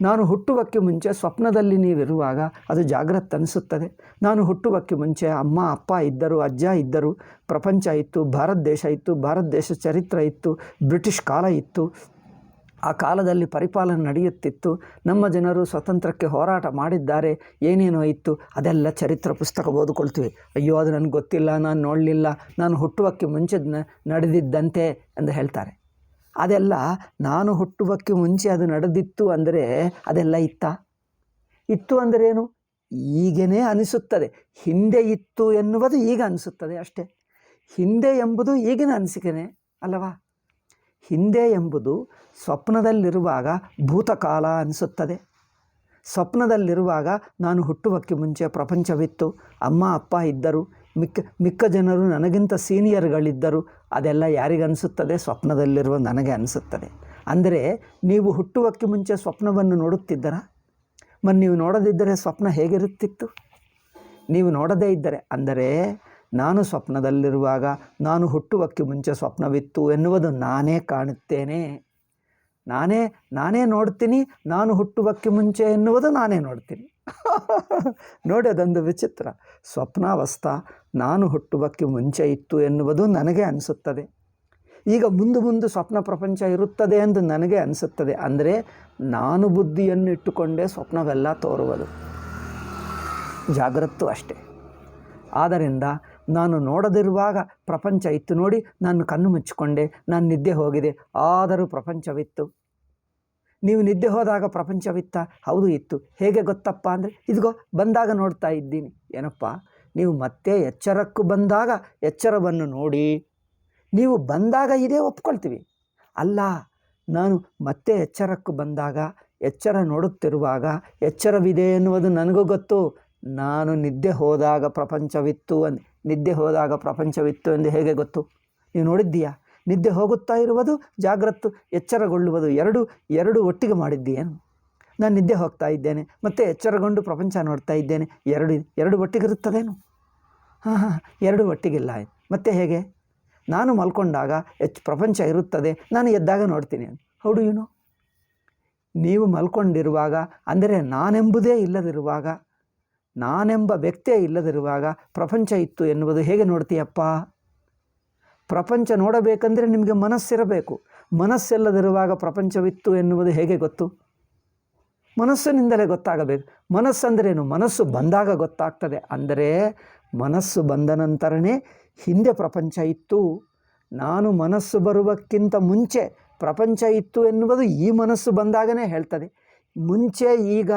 ನಾನು ಹುಟ್ಟುವಕ್ಕೆ ಮುಂಚೆ ಸ್ವಪ್ನದಲ್ಲಿ ನೀವಿರುವಾಗ ಅದು ಜಾಗ್ರತ್ ಅನಿಸುತ್ತದೆ. ನಾನು ಹುಟ್ಟುವಕ್ಕೆ ಮುಂಚೆ ಅಮ್ಮ ಅಪ್ಪ ಇದ್ದರು, ಅಜ್ಜ ಇದ್ದರು, ಪ್ರಪಂಚ ಇತ್ತು, ಭಾರತ ದೇಶ ಇತ್ತು, ಭಾರತ ದೇಶ ಚರಿತ್ರೆ ಇತ್ತು, ಬ್ರಿಟಿಷ್ ಕಾಲ ಇತ್ತು, ಆ ಕಾಲದಲ್ಲಿ ಪರಿಪಾಲನೆ ನಡೆಯುತ್ತಿತ್ತು, ನಮ್ಮ ಜನರು ಸ್ವತಂತ್ರಕ್ಕೆ ಹೋರಾಟ ಮಾಡಿದ್ದಾರೆ, ಏನೇನೋ ಇತ್ತು, ಅದೆಲ್ಲ ಚರಿತ್ರೆ ಪುಸ್ತಕ ಓದಿಕೊಳ್ತೀವಿ. ಅಯ್ಯೋ ಅದು ನನಗೆ ಗೊತ್ತಿಲ್ಲ, ನಾನು ನೋಡಲಿಲ್ಲ, ನಾನು ಹುಟ್ಟುವಕ್ಕೆ ಮುಂಚೆ ನಡೆದಿದ್ದಂತೆ ಎಂದು ಹೇಳ್ತಾರೆ. ಅದೆಲ್ಲ ನಾನು ಹುಟ್ಟುವಕ್ಕೆ ಮುಂಚೆ ಅದು ನಡೆದಿತ್ತು ಅಂದರೆ ಅದೆಲ್ಲ ಇತ್ತು ಅಂದರೇನು? ಈಗೇ ಅನಿಸುತ್ತದೆ. ಹಿಂದೆ ಇತ್ತು ಎನ್ನುವುದು ಈಗ ಅನಿಸುತ್ತದೆ ಅಷ್ಟೇ. ಹಿಂದೆ ಎಂಬುದು ಈಗಿನ ಅನಿಸಿಕೆನೇ ಅಲ್ಲವಾ? ಹಿಂದೆ ಎಂಬುದು ಸ್ವಪ್ನದಲ್ಲಿರುವಾಗ ಭೂತಕಾಲ ಅನಿಸುತ್ತದೆ. ಸ್ವಪ್ನದಲ್ಲಿರುವಾಗ ನಾನು ಹುಟ್ಟುವಕ್ಕೆ ಮುಂಚೆ ಪ್ರಪಂಚವಿತ್ತು, ಅಮ್ಮ ಅಪ್ಪ ಇದ್ದರು, ಮಿಕ್ಕ ಜನರು ನನಗಿಂತ ಸೀನಿಯರ್ಗಳಿದ್ದರು, ಅದೆಲ್ಲ ಯಾರಿಗನ್ನಿಸುತ್ತದೆ? ಸ್ವಪ್ನದಲ್ಲಿರುವ ನನಗೆ ಅನಿಸುತ್ತದೆ. ಅಂದರೆ ನೀವು ಹುಟ್ಟುವಕ್ಕೆ ಮುಂಚೆ ಸ್ವಪ್ನವನ್ನು ನೋಡುತ್ತಿದ್ದರಾ? ಮತ್ತು ನೀವು ನೋಡದಿದ್ದರೆ ಸ್ವಪ್ನ ಹೇಗಿರುತ್ತಿತ್ತು? ನೀವು ನೋಡದೇ ಇದ್ದರೆ, ಅಂದರೆ ನಾನು ಸ್ವಪ್ನದಲ್ಲಿರುವಾಗ ನಾನು ಹುಟ್ಟುವಕ್ಕೆ ಮುಂಚೆ ಸ್ವಪ್ನವಿತ್ತು ಎನ್ನುವುದು ನಾನೇ ಕಾಣುತ್ತೇನೆ, ನಾನೇ ನೋಡ್ತೀನಿ. ನಾನು ಹುಟ್ಟುವಕ್ಕೆ ಮುಂಚೆ ಎನ್ನುವುದು ನಾನೇ ನೋಡ್ತೀನಿ. ನೋಡಿ, ಅದೊಂದು ವಿಚಿತ್ರ. ಸ್ವಪ್ನಾವಸ್ಥಾ ನಾನು ಹುಟ್ಟುವಕ್ಕೆ ಮುಂಚೆ ಇತ್ತು ಎನ್ನುವುದು ನನಗೆ ಅನಿಸುತ್ತದೆ. ಈಗ ಮುಂದೆ ಸ್ವಪ್ನ ಪ್ರಪಂಚ ಇರುತ್ತದೆ ಎಂದು ನನಗೆ ಅನಿಸುತ್ತದೆ. ಅಂದರೆ ನಾನು ಬುದ್ಧಿಯನ್ನು ಇಟ್ಟುಕೊಂಡೇ ಸ್ವಪ್ನವೆಲ್ಲ ತೋರುವುದು. ಜಾಗ್ರತ್ತು ಅಷ್ಟೇ. ಆದ್ದರಿಂದ ನಾನು ನೋಡದಿರುವಾಗ ಪ್ರಪಂಚ ಇತ್ತು ನೋಡಿ, ನಾನು ಕಣ್ಣು ಮುಚ್ಚಿಕೊಂಡೆ, ನಾನು ನಿದ್ದೆ ಹೋಗಿದೆ, ಆದರೂ ಪ್ರಪಂಚವಿತ್ತು. ನೀವು ನಿದ್ದೆ ಹೋದಾಗ ಪ್ರಪಂಚವಿತ್ತ? ಹೌದು ಇತ್ತು. ಹೇಗೆ ಗೊತ್ತಪ್ಪ ಅಂದರೆ, ಇದಿಗೋ ಬಂದಾಗ ನೋಡ್ತಾ ಇದ್ದೀನಿ. ಏನಪ್ಪ, ನೀವು ಮತ್ತೆ ಎಚ್ಚರಕ್ಕೂ ಬಂದಾಗ ಎಚ್ಚರವನ್ನು ನೋಡಿ, ನೀವು ಬಂದಾಗ ಇದೇ ಒಪ್ಕೊಳ್ತೀವಿ. ಅಲ್ಲ, ನಾನು ಮತ್ತೆ ಎಚ್ಚರಕ್ಕೂ ಬಂದಾಗ ಎಚ್ಚರ ನೋಡುತ್ತಿರುವಾಗ ಎಚ್ಚರವಿದೆ ಎನ್ನುವುದು ನನಗೂ ಗೊತ್ತು. ನಾನು ನಿದ್ದೆ ಹೋದಾಗ ಪ್ರಪಂಚವಿತ್ತು ಎಂದು ಹೇಗೆ ಗೊತ್ತು? ನೀವು ನೋಡಿದ್ದೀಯಾ? ನಿದ್ದೆ ಹೋಗುತ್ತಾ ಇರುವುದು, ಜಾಗ್ರತ್ತು ಎಚ್ಚರಗೊಳ್ಳುವುದು ಎರಡು ಒಟ್ಟಿಗೆ ಮಾಡಿದ್ದೀಯೇನು? ನಾನು ನಿದ್ದೆ ಹೋಗ್ತಾ ಇದ್ದೇನೆ ಮತ್ತು ಎಚ್ಚರಗೊಂಡು ಪ್ರಪಂಚ ನೋಡ್ತಾ ಇದ್ದೇನೆ, ಎರಡು ಒಟ್ಟಿಗಿರುತ್ತದೇನು? ಹಾಂ, ಎರಡು ಒಟ್ಟಿಗಿಲ್ಲ. ಮತ್ತೆ ಹೇಗೆ? ನಾನು ಮಲ್ಕೊಂಡಾಗ ಪ್ರಪಂಚ ಇರುತ್ತದೆ, ನಾನು ಎದ್ದಾಗ ನೋಡ್ತೀನಿ. ಹೌದು ಏನೋ? ನೀವು ಮಲ್ಕೊಂಡಿರುವಾಗ, ಅಂದರೆ ನಾನೆಂಬುದೇ ಇಲ್ಲದಿರುವಾಗ, ನಾನೆಂಬ ವ್ಯಕ್ತಿಯೇ ಇಲ್ಲದಿರುವಾಗ ಪ್ರಪಂಚ ಇತ್ತು ಎನ್ನುವುದು ಹೇಗೆ ನೋಡ್ತೀಯಪ್ಪ? ಪ್ರಪಂಚ ನೋಡಬೇಕಂದ್ರೆ ನಿಮಗೆ ಮನಸ್ಸಿರಬೇಕು. ಮನಸ್ಸೆಲ್ಲದಿರುವಾಗ ಪ್ರಪಂಚವಿತ್ತು ಎನ್ನುವುದು ಹೇಗೆ ಗೊತ್ತು? ಮನಸ್ಸಿನಿಂದಲೇ ಗೊತ್ತಾಗಬೇಕು. ಮನಸ್ಸಂದ್ರೇನು? ಮನಸ್ಸು ಬಂದಾಗ ಗೊತ್ತಾಗ್ತದೆ. ಅಂದರೆ ಮನಸ್ಸು ಬಂದ ನಂತರನೇ ಹಿಂದೆ ಪ್ರಪಂಚ ಇತ್ತು, ನಾನು ಮನಸ್ಸು ಬರುವಕ್ಕಿಂತ ಮುಂಚೆ ಪ್ರಪಂಚ ಇತ್ತು ಎನ್ನುವುದು ಈ ಮನಸ್ಸು ಬಂದಾಗನೇ ಹೇಳ್ತದೆ. ಮುಂಚೆ, ಈಗ,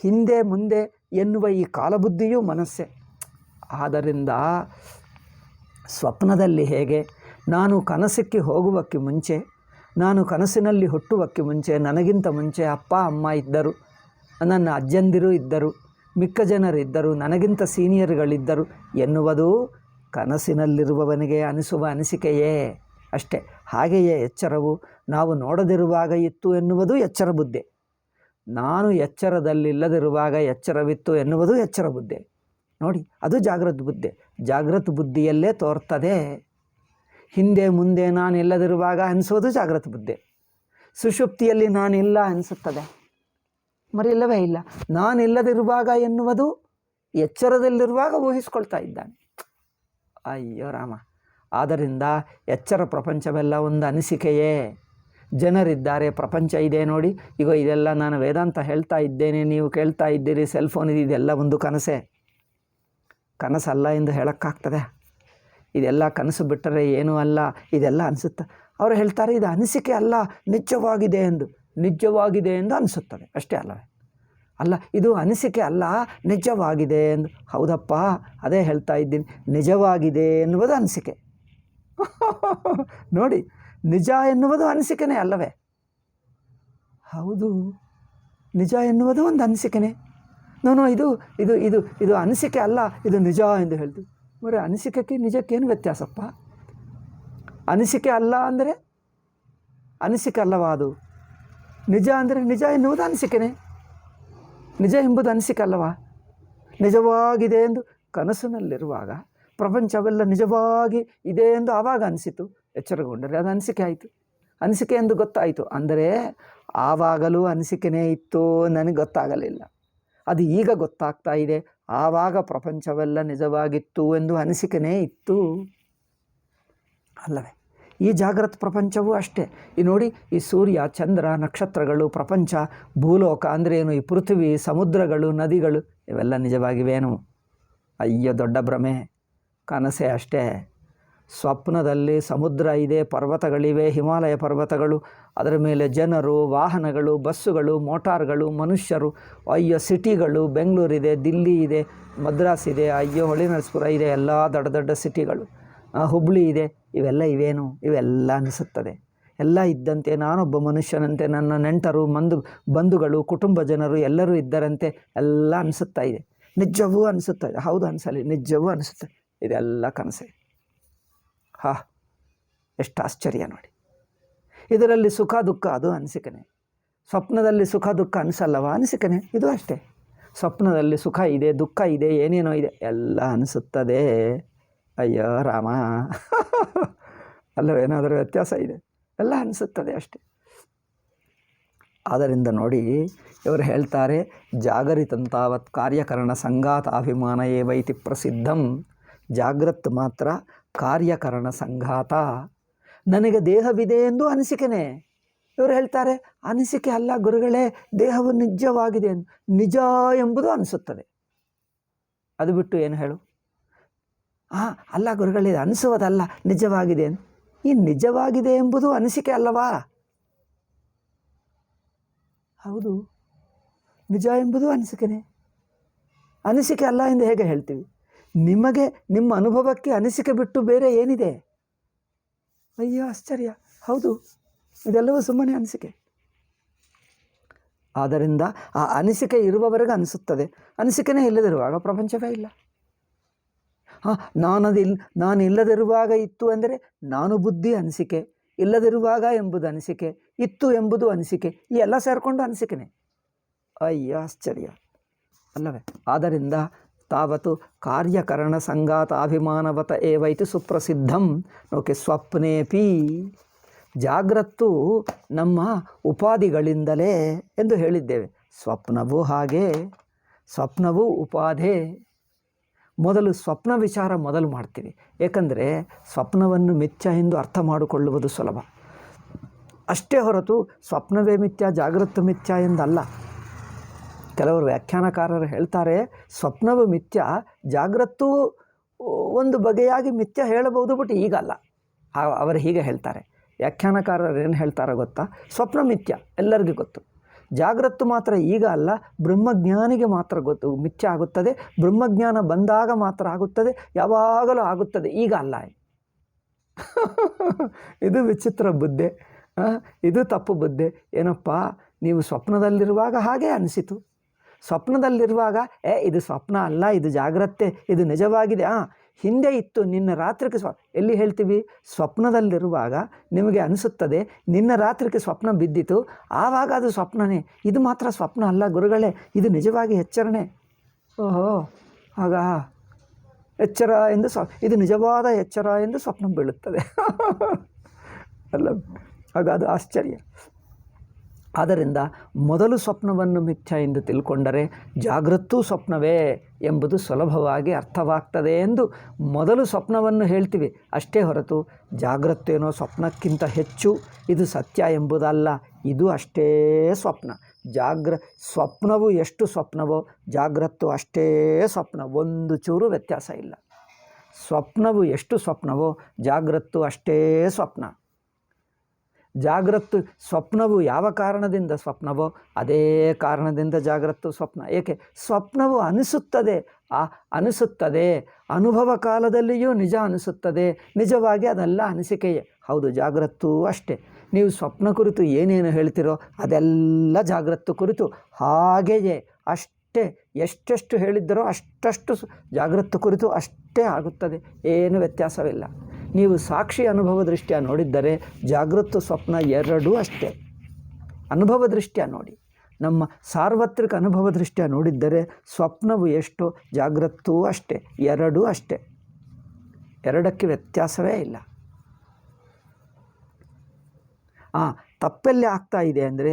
ಹಿಂದೆ, ಮುಂದೆ ಎನ್ನುವ ಈ ಕಾಲಬುದ್ಧಿಯೂ ಮನಸ್ಸೇ. ಆದ್ದರಿಂದ ಸ್ವಪ್ನದಲ್ಲಿ ಹೇಗೆ ನಾನು ಕನಸಕ್ಕೆ ಹೋಗುವಕ್ಕೆ ಮುಂಚೆ, ನಾನು ಕನಸಿನಲ್ಲಿ ಹುಟ್ಟುವಕ್ಕೆ ಮುಂಚೆ ನನಗಿಂತ ಮುಂಚೆ ಅಪ್ಪ ಅಮ್ಮ ಇದ್ದರು, ನನ್ನ ಅಜ್ಜಂದಿರು ಇದ್ದರು, ಮಿಕ್ಕ ಜನರಿದ್ದರು, ನನಗಿಂತ ಸೀನಿಯರ್ಗಳಿದ್ದರು ಎನ್ನುವುದು ಕನಸಿನಲ್ಲಿರುವವನಿಗೆ ಅನಿಸುವ ಅನಿಸಿಕೆಯೇ ಅಷ್ಟೇ. ಹಾಗೆಯೇ ಎಚ್ಚರವು ನಾವು ನೋಡದಿರುವಾಗ ಇತ್ತು ಎನ್ನುವುದು ಎಚ್ಚರ ಬುದ್ಧಿ. ನಾನು ಎಚ್ಚರದಲ್ಲಿಲ್ಲದಿರುವಾಗ ಎಚ್ಚರವಿತ್ತು ಎನ್ನುವುದು ಎಚ್ಚರ ಬುದ್ಧಿ. ನೋಡಿ, ಅದು ಜಾಗೃತ ಬುದ್ಧಿ. ಜಾಗೃತ ಬುದ್ಧಿಯಲ್ಲೇ ತೋರ್ತದೆ. ಹಿಂದೆ ಮುಂದೆ ನಾನು ಇಲ್ಲದಿರುವಾಗ ಅನಿಸೋದು ಜಾಗೃತ ಬುದ್ಧಿ. ಸುಷುಪ್ತಿಯಲ್ಲಿ ನಾನಿಲ್ಲ ಅನಿಸುತ್ತದೆ, ಇಲ್ಲವೇ ಇಲ್ಲ. ನಾನಿಲ್ಲದಿರುವಾಗ ಎನ್ನುವುದು ಎಚ್ಚರದಲ್ಲಿರುವಾಗ ಊಹಿಸ್ಕೊಳ್ತಾ ಇದ್ದಾನೆ. ಅಯ್ಯೋ ರಾಮ. ಆದ್ದರಿಂದ ಎಚ್ಚರ ಪ್ರಪಂಚವೆಲ್ಲ ಒಂದು ಅನಿಸಿಕೆಯೇ. ಜನರಿದ್ದಾರೆ, ಪ್ರಪಂಚ ಇದೆ ನೋಡಿ, ಈಗ ಇದೆಲ್ಲ ನಾನು ವೇದಾಂತ ಹೇಳ್ತಾ ಇದ್ದೇನೆ, ನೀವು ಕೇಳ್ತಾ ಇದ್ದೀರಿ, ಸೆಲ್ಫೋನ್ ಇದೆಲ್ಲ ಒಂದು ಕನಸೇ. ಕನಸಲ್ಲ ಎಂದು ಹೇಳೋಕ್ಕಾಗ್ತದೆ? ಇದೆಲ್ಲ ಕನಸು ಬಿಟ್ಟರೆ ಏನೂ ಅಲ್ಲ, ಇದೆಲ್ಲ ಅನಿಸುತ್ತೆ. ಅವರು ಹೇಳ್ತಾರೆ ಇದು ಅನಿಸಿಕೆ ಅಲ್ಲ, ನಿಜವಾಗಿದೆ ಎಂದು ಅನಿಸುತ್ತದೆ ಅಷ್ಟೇ ಅಲ್ಲವೇ? ಅಲ್ಲ, ಇದು ಅನಿಸಿಕೆ ಅಲ್ಲ, ನಿಜವಾಗಿದೆ ಎಂದು. ಹೌದಪ್ಪ, ಅದೇ ಹೇಳ್ತಾ ಇದ್ದೀನಿ, ನಿಜವಾಗಿದೆ ಎನ್ನುವುದು ಅನಿಸಿಕೆ. ನೋಡಿ, ನಿಜ ಎನ್ನುವುದು ಅನಿಸಿಕೆನೇ ಅಲ್ಲವೇ? ಹೌದು, ನಿಜ ಎನ್ನುವುದು ಒಂದು ಅನಿಸಿಕೆನೇ. ಇದು ಇದು ಇದು ಇದು ಅನಿಸಿಕೆ ಅಲ್ಲ, ಇದು ನಿಜ ಎಂದು ಹೇಳ್ತೀವಿ. మరి ಅನಿಸಿಕೆಗೆ ನಿಜಕ್ಕೇನು ವ್ಯತ್ಯಾಸಪ್ಪ? ಅನಿಸಿಕೆ ಅಲ್ಲ ಅಂದರೆ ಅನಿಸಿಕೆ ಅಲ್ಲವಾ ಅದು? ನಿಜ ಅಂದರೆ ನಿಜ ಎನ್ನುವುದು ಅನಿಸಿಕೆನೇ. ನಿಜ ಎಂಬುದು ಅನಿಸಿಕೆ ಅಲ್ಲವಾ? ನಿಜವಾಗಿದೆ ಎಂದು ಕನಸಿನಲ್ಲಿರುವಾಗ ಪ್ರಪಂಚವೆಲ್ಲ ನಿಜವಾಗಿ ಇದೆ ಎಂದು ಆವಾಗ ಅನಿಸಿತು, ಎಚ್ಚರಗೊಂಡರೆ ಅದು ಅನಿಸಿಕೆ ಆಯಿತು. ಅನಿಸಿಕೆ ಎಂದು ಗೊತ್ತಾಯಿತು. ಅಂದರೆ ಆವಾಗಲೂ ಅನಿಸಿಕೆನೇ ಇತ್ತು, ನನಗೆ ಗೊತ್ತಾಗಲಿಲ್ಲ. ಅದು ಈಗ ಗೊತ್ತಾಗ್ತಾ ಇದೆ. ಆವಾಗ ಪ್ರಪಂಚವೆಲ್ಲ ನಿಜವಾಗಿತ್ತು ಎಂದು ಅನಿಸಿಕೆನೇ ಇತ್ತು ಅಲ್ಲವೇ? ಈ ಜಾಗೃತ ಪ್ರಪಂಚವೂ ಅಷ್ಟೇ. ಈ ನೋಡಿ, ಈ ಸೂರ್ಯ, ಚಂದ್ರ, ನಕ್ಷತ್ರಗಳು, ಪ್ರಪಂಚ, ಭೂಲೋಕ ಅಂದರೆ ಏನು, ಈ ಪೃಥ್ವಿ, ಸಮುದ್ರಗಳು, ನದಿಗಳು ಇವೆಲ್ಲ ನಿಜವಾಗಿವೇನು? ಅಯ್ಯೋ ದೊಡ್ಡ ಭ್ರಮೆ, ಕನಸೇ ಅಷ್ಟೇ. ಸ್ವಪ್ನದಲ್ಲಿ ಸಮುದ್ರ ಇದೆ, ಪರ್ವತಗಳಿವೆ, ಹಿಮಾಲಯ ಪರ್ವತಗಳು, ಅದರ ಮೇಲೆ ಜನರು, ವಾಹನಗಳು, ಬಸ್ಸುಗಳು, ಮೋಟಾರ್ಗಳು, ಮನುಷ್ಯರು, ಅಯ್ಯೋ ಸಿಟಿಗಳು, ಬೆಂಗಳೂರಿದೆ, ದಿಲ್ಲಿ ಇದೆ, ಮದ್ರಾಸ್ ಇದೆ, ಅಯ್ಯೋ ಹೊಳೆನರಸೀಪುರ ಇದೆ, ಎಲ್ಲ ದೊಡ್ಡ ದೊಡ್ಡ ಸಿಟಿಗಳು, ಹುಬ್ಬಳ್ಳಿ ಇದೆ. ಇವೆಲ್ಲ ಇವೇನು? ಇವೆಲ್ಲ ಅನಿಸುತ್ತದೆ. ಎಲ್ಲ ಇದ್ದಂತೆ ನಾನೊಬ್ಬ ಮನುಷ್ಯನಂತೆ, ನನ್ನ ನೆಂಟರು, ಬಂಧುಗಳು, ಕುಟುಂಬ ಜನರು ಎಲ್ಲರೂ ಇದ್ದರಂತೆ ಎಲ್ಲ ಅನಿಸುತ್ತಾ ಇದೆ. ನಿಜವೂ ಅನಿಸುತ್ತಾ ಇದೆ. ಹೌದು, ಅನಿಸಲಿ, ನಿಜವೂ ಅನಿಸುತ್ತೆ. ಇದೆಲ್ಲ ಕನಸೆ. ಎಷ್ಟು ಆಶ್ಚರ್ಯ ನೋಡಿ. ಇದರಲ್ಲಿ ಸುಖ ದುಃಖ ಅದು ಅನಿಸಿಕೆನೆ. ಸ್ವಪ್ನದಲ್ಲಿ ಸುಖ ದುಃಖ ಅನಿಸಲ್ಲವ? ಅನಿಸಿಕೆನೆ ಇದು ಅಷ್ಟೇ. ಸ್ವಪ್ನದಲ್ಲಿ ಸುಖ ಇದೆ, ದುಃಖ ಇದೆ, ಏನೇನೋ ಇದೆ, ಎಲ್ಲ ಅನಿಸುತ್ತದೆ. ಅಯ್ಯೋ ರಾಮ ಅಲ್ಲವೇನಾದರೂ ವ್ಯತ್ಯಾಸ ಇದೆ? ಎಲ್ಲ ಅನಿಸುತ್ತದೆ ಅಷ್ಟೆ. ಆದ್ದರಿಂದ ನೋಡಿ, ಇವರು ಹೇಳ್ತಾರೆ, ಜಾಗರಿತಂತಾವತ್ ಕಾರ್ಯಕರಣ ಸಂಘಾತಾಭಿಮಾನ ಏವೈತಿ ಪ್ರಸಿದ್ಧಂ. ಜಾಗ್ರತ್ ಮಾತ್ರ ಕಾರ್ಯಕರಣ ಸಂಘಾತ. ನನಗೆ ದೇಹವಿದೆ ಎಂದು ಅನಿಸಿಕೆನೆ. ಇವರು ಹೇಳ್ತಾರೆ, ಅನಿಸಿಕೆ ಅಲ್ಲ ಗುರುಗಳೇ, ದೇಹವು ನಿಜವಾಗಿದೆ, ನಿಜ ಎಂಬುದು ಅನಿಸುತ್ತದೆ. ಅದು ಬಿಟ್ಟು ಏನು ಹೇಳು? ಅಲ್ಲ ಗುರುಗಳೇ, ಅನಿಸುವುದಲ್ಲ, ನಿಜವಾಗಿದೆ. ಈ ನಿಜವಾಗಿದೆ ಎಂಬುದು ಅನಿಸಿಕೆ ಅಲ್ಲವಾ? ಹೌದು, ನಿಜ ಎಂಬುದು ಅನಿಸಿಕೆನೆ. ಅನಿಸಿಕೆ ಅಲ್ಲ ಎಂದು ಹೇಗೆ ಹೇಳ್ತೀವಿ? ನಿಮಗೆ, ನಿಮ್ಮ ಅನುಭವಕ್ಕೆ ಅನಿಸಿಕೆ ಬಿಟ್ಟು ಬೇರೆ ಏನಿದೆ? ಅಯ್ಯೋ ಆಶ್ಚರ್ಯ. ಹೌದು, ಇದೆಲ್ಲವೂ ಸುಮ್ಮನೆ ಅನಿಸಿಕೆ. ಆದ್ದರಿಂದ ಆ ಅನಿಸಿಕೆ ಇರುವವರೆಗೆ ಅನಿಸುತ್ತದೆ. ಅನಿಸಿಕೆನೇ ಇಲ್ಲದಿರುವಾಗ ಪ್ರಪಂಚವೇ ಇಲ್ಲ. ನಾನು ಇಲ್ಲದಿರುವಾಗ ಇತ್ತು ಅಂದರೆ ನಾನು ಬುದ್ಧಿ ಅನಿಸಿಕೆ, ಇಲ್ಲದಿರುವಾಗ ಎಂಬುದು ಅನಿಸಿಕೆ, ಇತ್ತು ಎಂಬುದು ಅನಿಸಿಕೆ, ಈ ಎಲ್ಲ ಸೇರಿಕೊಂಡು ಅನಿಸಿಕೆನೆ. ಅಯ್ಯೋ ಆಶ್ಚರ್ಯ ಅಲ್ಲವೇ? ಆದ್ದರಿಂದ ತಾವತ್ತು ಕಾರ್ಯಕರಣ ಸಂಘಾತಾಭಿಮಾನವತ ಏವೈತಿ ಸುಪ್ರಸಿದ್ಧಂ. ಓಕೆ, ಸ್ವಪ್ನೇಪಿ ಜಾಗ್ರತ್ತು ನಮ್ಮ ಉಪಾಧಿಗಳಿಂದಲೇ ಎಂದು ಹೇಳಿದ್ದೇವೆ. ಸ್ವಪ್ನವೂ ಹಾಗೆ, ಸ್ವಪ್ನವೂ ಉಪಾಧಿ. ಮೊದಲು ಸ್ವಪ್ನ ವಿಚಾರ ಮೊದಲು ಮಾಡ್ತೀವಿ. ಏಕೆಂದರೆ ಸ್ವಪ್ನವನ್ನು ಮಿಥ್ಯ ಎಂದು ಅರ್ಥ ಮಾಡಿಕೊಳ್ಳುವುದು ಸುಲಭ ಅಷ್ಟೇ ಹೊರತು ಸ್ವಪ್ನವೇ ಮಿಥ್ಯ, ಜಾಗೃತ ಮಿಥ್ಯ ಎಂದಲ್ಲ. ಕೆಲವರು ವ್ಯಾಖ್ಯಾನಕಾರರು ಹೇಳ್ತಾರೆ, ಸ್ವಪ್ನವು ಮಿಥ್ಯ, ಜಾಗ್ರತ್ತೂ ಒಂದು ಬಗೆಯಾಗಿ ಮಿಥ್ಯ ಹೇಳಬಹುದು, ಬಟ್ ಈಗಲ್ಲ. ಅವರು ಹೀಗೆ ಹೇಳ್ತಾರೆ. ವ್ಯಾಖ್ಯಾನಕಾರರು ಏನು ಹೇಳ್ತಾರೆ ಗೊತ್ತಾ? ಸ್ವಪ್ನ ಮಿಥ್ಯ ಎಲ್ಲರಿಗೂ ಗೊತ್ತು, ಜಾಗ್ರತ್ತು ಮಾತ್ರ ಈಗ ಅಲ್ಲ, ಬ್ರಹ್ಮಜ್ಞಾನಿಗೆ ಮಾತ್ರ ಗೊತ್ತು ಮಿಥ್ಯ ಆಗುತ್ತದೆ. ಬ್ರಹ್ಮಜ್ಞಾನ ಬಂದಾಗ ಮಾತ್ರ ಆಗುತ್ತದೆ, ಯಾವಾಗಲೂ ಆಗುತ್ತದೆ, ಈಗ ಅಲ್ಲ. ಇದು ವಿಚಿತ್ರ ಬುದ್ಧಿ, ಇದು ತಪ್ಪು ಬುದ್ಧಿ. ಏನಪ್ಪ, ನೀವು ಸ್ವಪ್ನದಲ್ಲಿರುವಾಗ ಹಾಗೆ ಅನಿಸಿತು, ಸ್ವಪ್ನದಲ್ಲಿರುವಾಗ ಇದು ಸ್ವಪ್ನ ಅಲ್ಲ, ಇದು ಜಾಗ್ರತೆ, ಇದು ನಿಜವಾಗಿದೆ, ಹಿಂದೆ ಇತ್ತು, ನಿನ್ನ ರಾತ್ರಿಗೆ ಎಲ್ಲಿ ಹೇಳ್ತೀವಿ? ಸ್ವಪ್ನದಲ್ಲಿರುವಾಗ ನಿಮಗೆ ಅನಿಸುತ್ತದೆ ನಿನ್ನ ರಾತ್ರಿಗೆ ಸ್ವಪ್ನ ಬಿದ್ದಿತು, ಆವಾಗ ಅದು ಸ್ವಪ್ನನೇ. ಇದು ಮಾತ್ರ ಸ್ವಪ್ನ ಅಲ್ಲ ಗುರುಗಳೇ, ಇದು ನಿಜವಾಗಿ ಎಚ್ಚರಣೆ. ಓಹೋ, ಆಗ ಎಚ್ಚರ ಎಂದು ಇದು ನಿಜವಾದ ಎಚ್ಚರ ಎಂದು ಸ್ವಪ್ನ ಬೀಳುತ್ತದೆ ಅಲ್ಲ? ಆಗ ಅದು ಆಶ್ಚರ್ಯ. ಆದ್ದರಿಂದ ಮೊದಲು ಸ್ವಪ್ನವನ್ನು ಮಿಥ್ಯ ಎಂದು ತಿಳ್ಕೊಂಡರೆ ಜಾಗೃತೂ ಸ್ವಪ್ನವೇ ಎಂಬುದು ಸುಲಭವಾಗಿ ಅರ್ಥವಾಗ್ತದೆ ಎಂದು ಮೊದಲು ಸ್ವಪ್ನವನ್ನು ಹೇಳ್ತೀವಿ ಅಷ್ಟೇ ಹೊರತು ಜಾಗೃತೇನೋ ಸ್ವಪ್ನಕ್ಕಿಂತ ಹೆಚ್ಚು ಇದು ಸತ್ಯ ಎಂಬುದಲ್ಲ. ಇದು ಅಷ್ಟೇ ಸ್ವಪ್ನ. ಸ್ವಪ್ನವು ಎಷ್ಟು ಸ್ವಪ್ನವೋ ಜಾಗೃತ್ತು ಅಷ್ಟೇ ಸ್ವಪ್ನ, ಒಂದು ಚೂರು ವ್ಯತ್ಯಾಸ ಇಲ್ಲ. ಸ್ವಪ್ನವು ಎಷ್ಟು ಸ್ವಪ್ನವೋ ಜಾಗೃತ್ತು ಅಷ್ಟೇ ಸ್ವಪ್ನ. ಜಾಗೃತ್ತು ಸ್ವಪ್ನವು ಯಾವ ಕಾರಣದಿಂದ ಸ್ವಪ್ನವೋ ಅದೇ ಕಾರಣದಿಂದ ಜಾಗೃತ್ತು ಸ್ವಪ್ನ. ಏಕೆ? ಸ್ವಪ್ನವು ಅನಿಸುತ್ತದೆ, ಅನುಭವ ಕಾಲದಲ್ಲಿಯೂ ನಿಜ ಅನಿಸುತ್ತದೆ, ನಿಜವಾಗಿ ಅದೆಲ್ಲ ಅನಿಸಿಕೆಯೇ. ಹೌದು, ಜಾಗೃತ್ತೂ ಅಷ್ಟೇ. ನೀವು ಸ್ವಪ್ನ ಕುರಿತು ಏನೇನು ಹೇಳ್ತಿರೋ ಅದೆಲ್ಲ ಜಾಗೃತ್ತು ಕುರಿತು ಹಾಗೆಯೇ ಅಷ್ಟೇ. ಎಷ್ಟೆಷ್ಟು ಹೇಳಿದ್ದರೋ ಅಷ್ಟಷ್ಟು ಜಾಗೃತ್ತು ಕುರಿತು ಅಷ್ಟೇ ಆಗುತ್ತದೆ, ಏನು ವ್ಯತ್ಯಾಸವಿಲ್ಲ. ನೀವು ಸಾಕ್ಷಿ ಅನುಭವ ದೃಷ್ಟಿಯ ನೋಡಿದ್ದರೆ ಜಾಗೃತ ಸ್ವಪ್ನ ಎರಡೂ ಅಷ್ಟೇ. ಅನುಭವ ದೃಷ್ಟಿಯ ನೋಡಿ, ನಮ್ಮ ಸಾರ್ವತ್ರಿಕ ಅನುಭವ ದೃಷ್ಟಿಯ ನೋಡಿದ್ದರೆ ಸ್ವಪ್ನವು ಎಷ್ಟೋ ಜಾಗೃತವೂ ಅಷ್ಟೇ, ಎರಡೂ ಅಷ್ಟೇ, ಎರಡಕ್ಕೆ ವ್ಯತ್ಯಾಸವೇ ಇಲ್ಲ. ತಪ್ಪೆಲ್ಲಿ ಆಗ್ತಾ ಇದೆ ಅಂದರೆ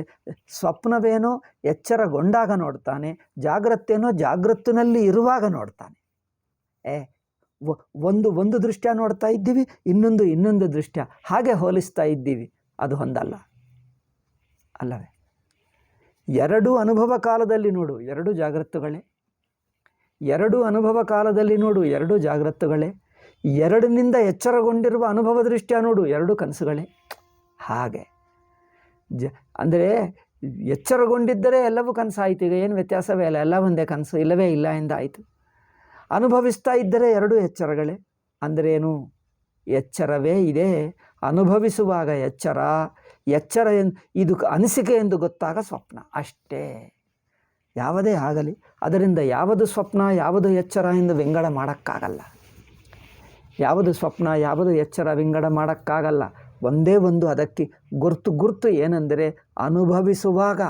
ಸ್ವಪ್ನವೇನೋ ಎಚ್ಚರಗೊಂಡಾಗ ನೋಡ್ತಾನೆ, ಜಾಗ್ರತ್ತೇನೋ ಜಾಗೃತ್ತಿನಲ್ಲಿ ಇರುವಾಗ ನೋಡ್ತಾನೆ. ಒಂದು ದೃಷ್ಟ್ಯ ನೋಡ್ತಾ ಇದ್ದೀವಿ, ಇನ್ನೊಂದು ದೃಷ್ಟ್ಯ ಹಾಗೆ ಹೋಲಿಸ್ತಾ ಇದ್ದೀವಿ. ಅದು ಹೊಂದಲ್ಲ ಅಲ್ಲವೇ? ಎರಡೂ ಅನುಭವ ಕಾಲದಲ್ಲಿ ನೋಡು, ಎರಡೂ ಜಾಗ್ರತ್ತುಗಳೇ. ಎರಡೂ ಅನುಭವ ಕಾಲದಲ್ಲಿ ನೋಡು, ಎರಡೂ ಜಾಗ್ರತ್ತುಗಳೇ. ಎರಡನಿಂದ ಎಚ್ಚರಗೊಂಡಿರುವ ಅನುಭವ ದೃಷ್ಟ್ಯ ನೋಡು, ಎರಡೂ ಕನಸುಗಳೇ. ಹಾಗೆ ಅಂದರೆ ಎಚ್ಚರಗೊಂಡಿದ್ದರೆ ಎಲ್ಲವೂ ಕನಸಾಯಿತು. ಈಗ ಏನು ವ್ಯತ್ಯಾಸವೇ ಇಲ್ಲ, ಎಲ್ಲ ಒಂದೇ ಕನಸು, ಇಲ್ಲವೇ ಇಲ್ಲ ಎಂದಾಯಿತು. ಅನುಭವಿಸ್ತಾ ಇದ್ದರೆ ಎರಡೂ ಎಚ್ಚರಗಳೇ. ಅಂದರೇನು? ಎಚ್ಚರವೇ ಇದೆ, ಅನುಭವಿಸುವಾಗ ಎಚ್ಚರ ಇದು ಅನಿಸಿಕೆ ಎಂದು ಗೊತ್ತಾಗ ಸ್ವಪ್ನ ಅಷ್ಟೇ. ಯಾವುದೇ ಆಗಲಿ ಅದರಿಂದ ಯಾವುದು ಸ್ವಪ್ನ ಯಾವುದು ಎಚ್ಚರ ಎಂದು ವಿಂಗಡ ಮಾಡೋಕ್ಕಾಗಲ್ಲ. ಯಾವುದು ಸ್ವಪ್ನ ಯಾವುದು ಎಚ್ಚರ ವಿಂಗಡ ಮಾಡೋಕ್ಕಾಗಲ್ಲ. ಒಂದೇ ಒಂದು ಅದಕ್ಕೆ ಗುರ್ತು ಏನೆಂದರೆ ಅನುಭವಿಸುವಾಗ,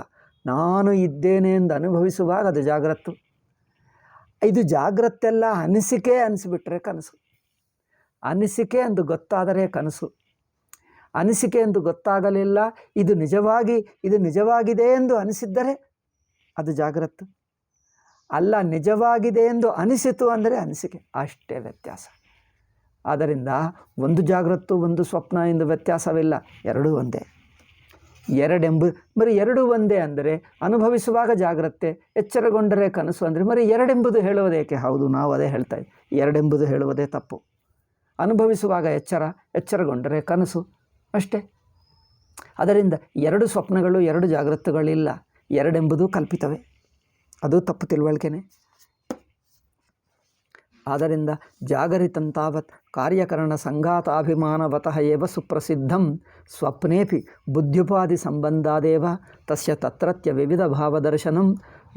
ನಾನು ಇದ್ದೇನೆ ಎಂದು ಅನುಭವಿಸುವಾಗ ಅದು ಜಾಗ್ರತ್ತು. ಇದು ಜಾಗ್ರತ್ತೆಲ್ಲ ಅನಿಸಿಕೆ ಅನಿಸ್ಬಿಟ್ರೆ ಕನಸು. ಅನಿಸಿಕೆ ಎಂದು ಗೊತ್ತಾದರೆ ಕನಸು. ಅನಿಸಿಕೆ ಎಂದು ಗೊತ್ತಾಗಲಿಲ್ಲ, ಇದು ನಿಜವಾಗಿದೆ ಎಂದು ಅನಿಸಿದ್ದರೆ ಅದು ಜಾಗ್ರತ್ತು. ಅಲ್ಲ, ನಿಜವಾಗಿದೆ ಎಂದು ಅನಿಸಿತು ಅಂದರೆ ಅನಿಸಿಕೆ. ಅಷ್ಟೇ ವ್ಯತ್ಯಾಸ. ಆದ್ದರಿಂದ ಒಂದು ಜಾಗ್ರತ್ತು ಒಂದು ಸ್ವಪ್ನ ಎಂದು ವ್ಯತ್ಯಾಸವಿಲ್ಲ, ಎರಡೂ ಒಂದೇ. ಎರಡೂ ಒಂದೇ ಅಂದರೆ ಅನುಭವಿಸುವಾಗ ಜಾಗ್ರತೆ, ಎಚ್ಚರಗೊಂಡರೆ ಕನಸು ಅಂದರೆ ಎರಡೆಂಬುದು ಹೇಳುವುದೇಕೆ? ಹೌದು, ನಾವು ಅದೇ ಹೇಳ್ತಾ ಇದ್ದೀವಿ. ಎರಡೆಂಬುದು ಹೇಳುವುದೇ ತಪ್ಪು. ಅನುಭವಿಸುವಾಗ ಎಚ್ಚರಗೊಂಡರೆ ಕನಸು ಅಷ್ಟೇ. ಅದರಿಂದ ಎರಡು ಸ್ವಪ್ನಗಳು ಎರಡು ಜಾಗ್ರತೆಗಳಿಲ್ಲ, ಎರಡೆಂಬುದು ಕಲ್ಪಿತವೇ. ಅದು ತಪ್ಪು ತಿಳುವಳಿಕೆನೇ. ಆದ್ದರಿಂದ ಜಾಗರಿತಂತಾವತ್ ಕಾರ್ಯಕರಣ ಸಂಘಾತಾಭಿಮಾನವತಃ ಏವ ಸುಪ್ರಸಿದ್ಧಂ ಸ್ವಪ್ನೇಪಿ ಬುದ್ಧ್ಯುಪಾದಿ ಸಂಬಂಧಾದೇವ ತಸ್ಯ ತತ್ರತ್ಯ ವಿವಿಧ ಭಾವದರ್ಶನಂ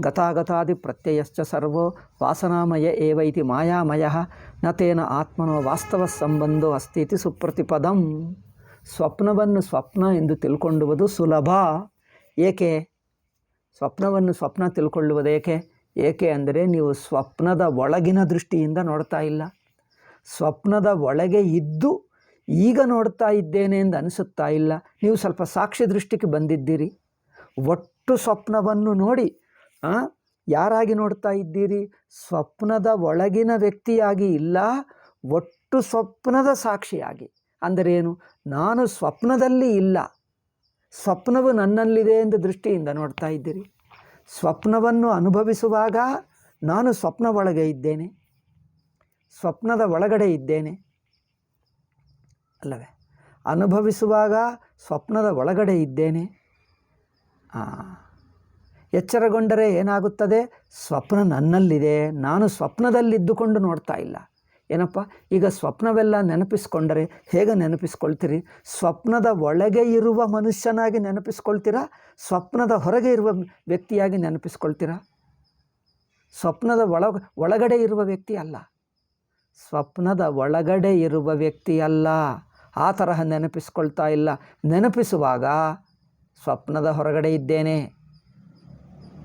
ಗತಾಗತಾದಿ ಪ್ರತ್ಯಯಶ್ಚ ಸರ್ವೋ ವಾಸನಾಮಯ ಏವ ಇತಿ ಮಾಯಾಮಯಃ ನ ತೇನ ಆತ್ಮನೋ ವಾಸ್ತವ ಸಂಬಂಧೋ ಅಸ್ತಿ ಇತಿ ಸುಪ್ರತಿಪದಂ. ಸ್ವಪ್ನವನ್ನು ಸ್ವಪ್ನ ಎಂದು ತಿಳ್ಕೊಳ್ಳುವುದು ಸುಲಭ. ಏಕೆ? ಸ್ವಪ್ನವನ್ನು ಸ್ವಪ್ನ ತಿಳ್ಕೊಳ್ಳುವುದೇಕೆ? ಏಕೆ ಅಂದರೆ ನೀವು ಸ್ವಪ್ನದ ಒಳಗಿನ ದೃಷ್ಟಿಯಿಂದ ನೋಡ್ತಾ ಇಲ್ಲ. ಸ್ವಪ್ನದ ಒಳಗೆ ಇದ್ದು ಈಗ ನೋಡ್ತಾ ಇದ್ದೇನೆ ಎಂದು ಅನಿಸುತ್ತಾ ಇಲ್ಲ. ನೀವು ಸ್ವಲ್ಪ ಸಾಕ್ಷಿ ದೃಷ್ಟಿಗೆ ಬಂದಿದ್ದೀರಿ. ಒಟ್ಟು ಸ್ವಪ್ನವನ್ನು ನೋಡಿ ಯಾರಾಗಿ ನೋಡ್ತಾ ಇದ್ದೀರಿ? ಸ್ವಪ್ನದ ಒಳಗಿನ ವ್ಯಕ್ತಿಯಾಗಿ ಇಲ್ಲ, ಒಟ್ಟು ಸ್ವಪ್ನದ ಸಾಕ್ಷಿಯಾಗಿ. ಅಂದರೇನು? ನಾನು ಸ್ವಪ್ನದಲ್ಲಿ ಇಲ್ಲ, ಸ್ವಪ್ನವು ನನ್ನಲ್ಲಿದೆ ಎಂದು ದೃಷ್ಟಿಯಿಂದ ನೋಡ್ತಾ ಇದ್ದೀರಿ. ಸ್ವಪ್ನವನ್ನು ಅನುಭವಿಸುವಾಗ ನಾನು ಸ್ವಪ್ನ ಒಳಗೆ ಇದ್ದೇನೆ, ಸ್ವಪ್ನದ ಒಳಗಡೆ ಇದ್ದೇನೆ ಅಲ್ಲವೇ? ಅನುಭವಿಸುವಾಗ ಸ್ವಪ್ನದ ಒಳಗಡೆ ಇದ್ದೇನೆ. ಎಚ್ಚರಗೊಂಡರೆ ಏನಾಗುತ್ತದೆ? ಸ್ವಪ್ನ ನನ್ನಲ್ಲಿದೆ, ನಾನು ಸ್ವಪ್ನದಲ್ಲಿದ್ದುಕೊಂಡು ನೋಡ್ತಾ ಇಲ್ಲ. ಏನಪ್ಪ, ಈಗ ಸ್ವಪ್ನವೆಲ್ಲ ನೆನಪಿಸ್ಕೊಂಡರೆ ಹೇಗೆ ನೆನಪಿಸ್ಕೊಳ್ತೀರಿ? ಸ್ವಪ್ನದ ಒಳಗೆ ಇರುವ ಮನುಷ್ಯನಾಗಿ ನೆನಪಿಸ್ಕೊಳ್ತೀರಾ? ಸ್ವಪ್ನದ ಹೊರಗೆ ಇರುವ ವ್ಯಕ್ತಿಯಾಗಿ ನೆನಪಿಸ್ಕೊಳ್ತೀರಾ? ಸ್ವಪ್ನದ ಒಳಗಡೆ ಇರುವ ವ್ಯಕ್ತಿ ಅಲ್ಲ, ಸ್ವಪ್ನದ ಒಳಗಡೆ ಇರುವ ವ್ಯಕ್ತಿ ಅಲ್ಲ. ಆ ತರಹ ನೆನಪಿಸ್ಕೊಳ್ತಾ ಇಲ್ಲ. ನೆನಪಿಸುವಾಗ ಸ್ವಪ್ನದ ಹೊರಗಡೆ ಇದ್ದೇನೆ,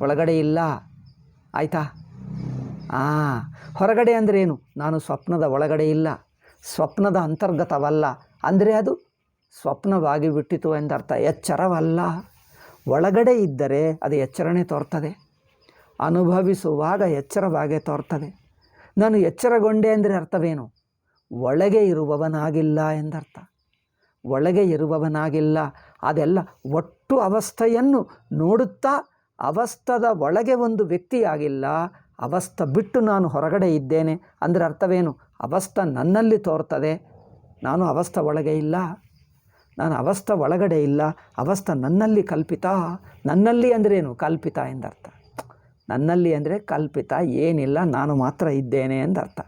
ಒಳಗಡೆ ಇಲ್ಲ. ಆಯಿತಾ? ಹೊರಗಡೆ ಅಂದರೆ ಏನು? ನಾನು ಸ್ವಪ್ನದ ಒಳಗಡೆ ಇಲ್ಲ, ಸ್ವಪ್ನದ ಅಂತರ್ಗತವಲ್ಲ. ಅಂದರೆ ಅದು ಸ್ವಪ್ನವಾಗಿ ಬಿಟ್ಟಿತು ಎಂದರ್ಥ, ಎಚ್ಚರವಲ್ಲ. ಒಳಗಡೆ ಇದ್ದರೆ ಅದು ಎಚ್ಚರನೇ ತೋರ್ತದೆ, ಅನುಭವಿಸುವಾಗ ಎಚ್ಚರವಾಗೇ ತೋರ್ತದೆ. ನಾನು ಎಚ್ಚರಗೊಂಡೆ ಅಂದರೆ ಅರ್ಥವೇನು? ಒಳಗೆ ಇರುವವನಾಗಿಲ್ಲ ಎಂದರ್ಥ. ಒಳಗೆ ಇರುವವನಾಗಿಲ್ಲ. ಅದೆಲ್ಲ ಒಟ್ಟು ಅವಸ್ಥೆಯನ್ನು ನೋಡುತ್ತಾ ಅವಸ್ಥದ ಒಳಗೆ ಒಂದು ವ್ಯಕ್ತಿಯಾಗಿಲ್ಲ, ಅವಸ್ಥೆ ಬಿಟ್ಟು ನಾನು ಹೊರಗಡೆ ಇದ್ದೇನೆ ಅಂದರೆ ಅರ್ಥವೇನು? ಅವಸ್ಥೆ ನನ್ನಲ್ಲಿ ತೋರ್ತದೆ, ನಾನು ಅವಸ್ಥೆ ಒಳಗೆ ಇಲ್ಲ, ನಾನು ಅವಸ್ಥೆ ಒಳಗಡೆ ಇಲ್ಲ, ಅವಸ್ಥೆ ನನ್ನಲ್ಲಿ ಕಲ್ಪಿತ. ನನ್ನಲ್ಲಿ ಅಂದ್ರೇನು? ಕಲ್ಪಿತ ಎಂದರ್ಥ. ನನ್ನಲ್ಲಿ ಅಂದರೆ ಕಲ್ಪಿತ, ಏನಿಲ್ಲ, ನಾನು ಮಾತ್ರ ಇದ್ದೇನೆ ಎಂದರ್ಥ.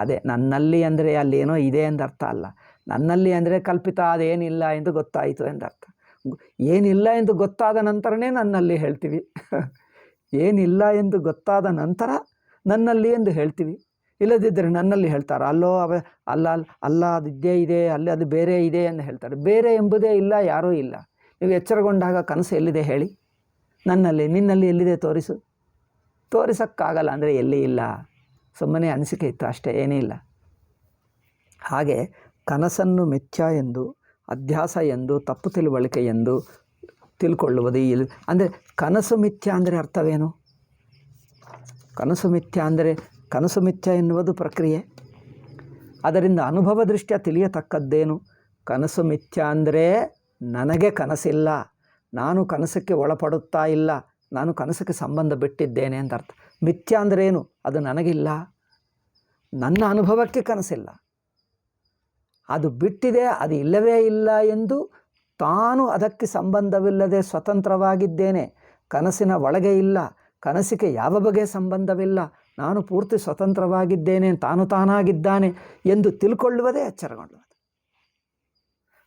ಅದೇ ನನ್ನಲ್ಲಿ ಅಂದರೆ ಅಲ್ಲೇನೋ ಇದೆ ಎಂದರ್ಥ ಅಲ್ಲ. ನನ್ನಲ್ಲಿ ಅಂದರೆ ಕಲ್ಪಿತ, ಅದೇನಿಲ್ಲ ಎಂದು ಗೊತ್ತಾಯಿತು ಎಂದರ್ಥ. ಏನಿಲ್ಲ ಎಂದು ಗೊತ್ತಾದ ನಂತರನೇ ನನ್ನಲ್ಲಿ ಹೇಳ್ತೀವಿ. ಏನಿಲ್ಲ ಎಂದು ಗೊತ್ತಾದ ನಂತರ ನನ್ನಲ್ಲಿ ಎಂದು ಹೇಳ್ತೀವಿ. ಇಲ್ಲದಿದ್ದರೆ ನನ್ನಲ್ಲಿ ಹೇಳ್ತಾರೆ, ಅಲ್ಲೋ ಅಲ್ಲ ಅದು ಇದ್ದೇ ಇದೆ, ಅಲ್ಲಿ ಅದು ಬೇರೆ ಇದೆ ಎಂದು ಹೇಳ್ತಾರೆ. ಬೇರೆ ಎಂಬುದೇ ಇಲ್ಲ, ಯಾರೂ ಇಲ್ಲ. ನೀವು ಎಚ್ಚರಗೊಂಡಾಗ ಕನಸು ಎಲ್ಲಿದೆ ಹೇಳಿ? ನನ್ನಲ್ಲಿ. ನಿನ್ನಲ್ಲಿ ಎಲ್ಲಿದೆ ತೋರಿಸು. ತೋರಿಸೋಕ್ಕಾಗಲ್ಲ ಅಂದರೆ ಎಲ್ಲಿ ಇಲ್ಲ, ಸುಮ್ಮನೆ ಅನಿಸಿಕೆ ಇತ್ತು ಅಷ್ಟೇ, ಏನೇ ಇಲ್ಲ. ಹಾಗೆ ಕನಸನ್ನು ಮಿಥ್ಯ ಎಂದು ಅಧ್ಯಾಸ ಎಂದು ತಪ್ಪು ತಿಳುವಳಿಕೆ ಎಂದು ತಿಳ್ಕೊಳ್ಳುವುದು ಅಂದರೆ ಕನಸು ಮಿಥ್ಯ ಅಂದರೆ ಅರ್ಥವೇನು? ಕನಸು ಮಿಥ್ಯ ಅಂದರೆ ಕನಸು ಮಿಥ್ಯ ಎನ್ನುವುದು ಪ್ರಕ್ರಿಯೆ. ಅದರಿಂದ ಅನುಭವ ದೃಷ್ಟ್ಯ ತಿಳಿಯತಕ್ಕದ್ದೇನು? ಕನಸು ಮಿಥ್ಯ ಅಂದರೆ ನನಗೆ ಕನಸಿಲ್ಲ, ನಾನು ಕನಸಕ್ಕೆ ಒಳಪಡುತ್ತಾ ಇಲ್ಲ, ನಾನು ಕನಸಕ್ಕೆ ಸಂಬಂಧ ಬಿಟ್ಟಿದ್ದೇನೆ ಅಂತ ಅರ್ಥ. ಮಿಥ್ಯ ಅಂದರೆ ಏನು? ಅದು ನನಗಿಲ್ಲ, ನನ್ನ ಅನುಭವಕ್ಕೆ ಕನಸಿಲ್ಲ, ಅದು ಬಿಟ್ಟಿದೆ, ಅದು ಇಲ್ಲವೇ ಇಲ್ಲ ಎಂದು ತಾನು ಅದಕ್ಕೆ ಸಂಬಂಧವಿಲ್ಲದೆ ಸ್ವತಂತ್ರವಾಗಿದ್ದೇನೆ, ಕನಸಿನ ಒಳಗೆ ಇಲ್ಲ, ಕನಸಿಗೆ ಯಾವ ಬಗೆಯ ಸಂಬಂಧವಿಲ್ಲ, ನಾನು ಪೂರ್ತಿ ಸ್ವತಂತ್ರವಾಗಿದ್ದೇನೆ, ತಾನು ತಾನಾಗಿದ್ದಾನೆ ಎಂದು ತಿಳ್ಕೊಳ್ಳುವುದೇ ಎಚ್ಚರಗೊಳ್ಳುವುದು.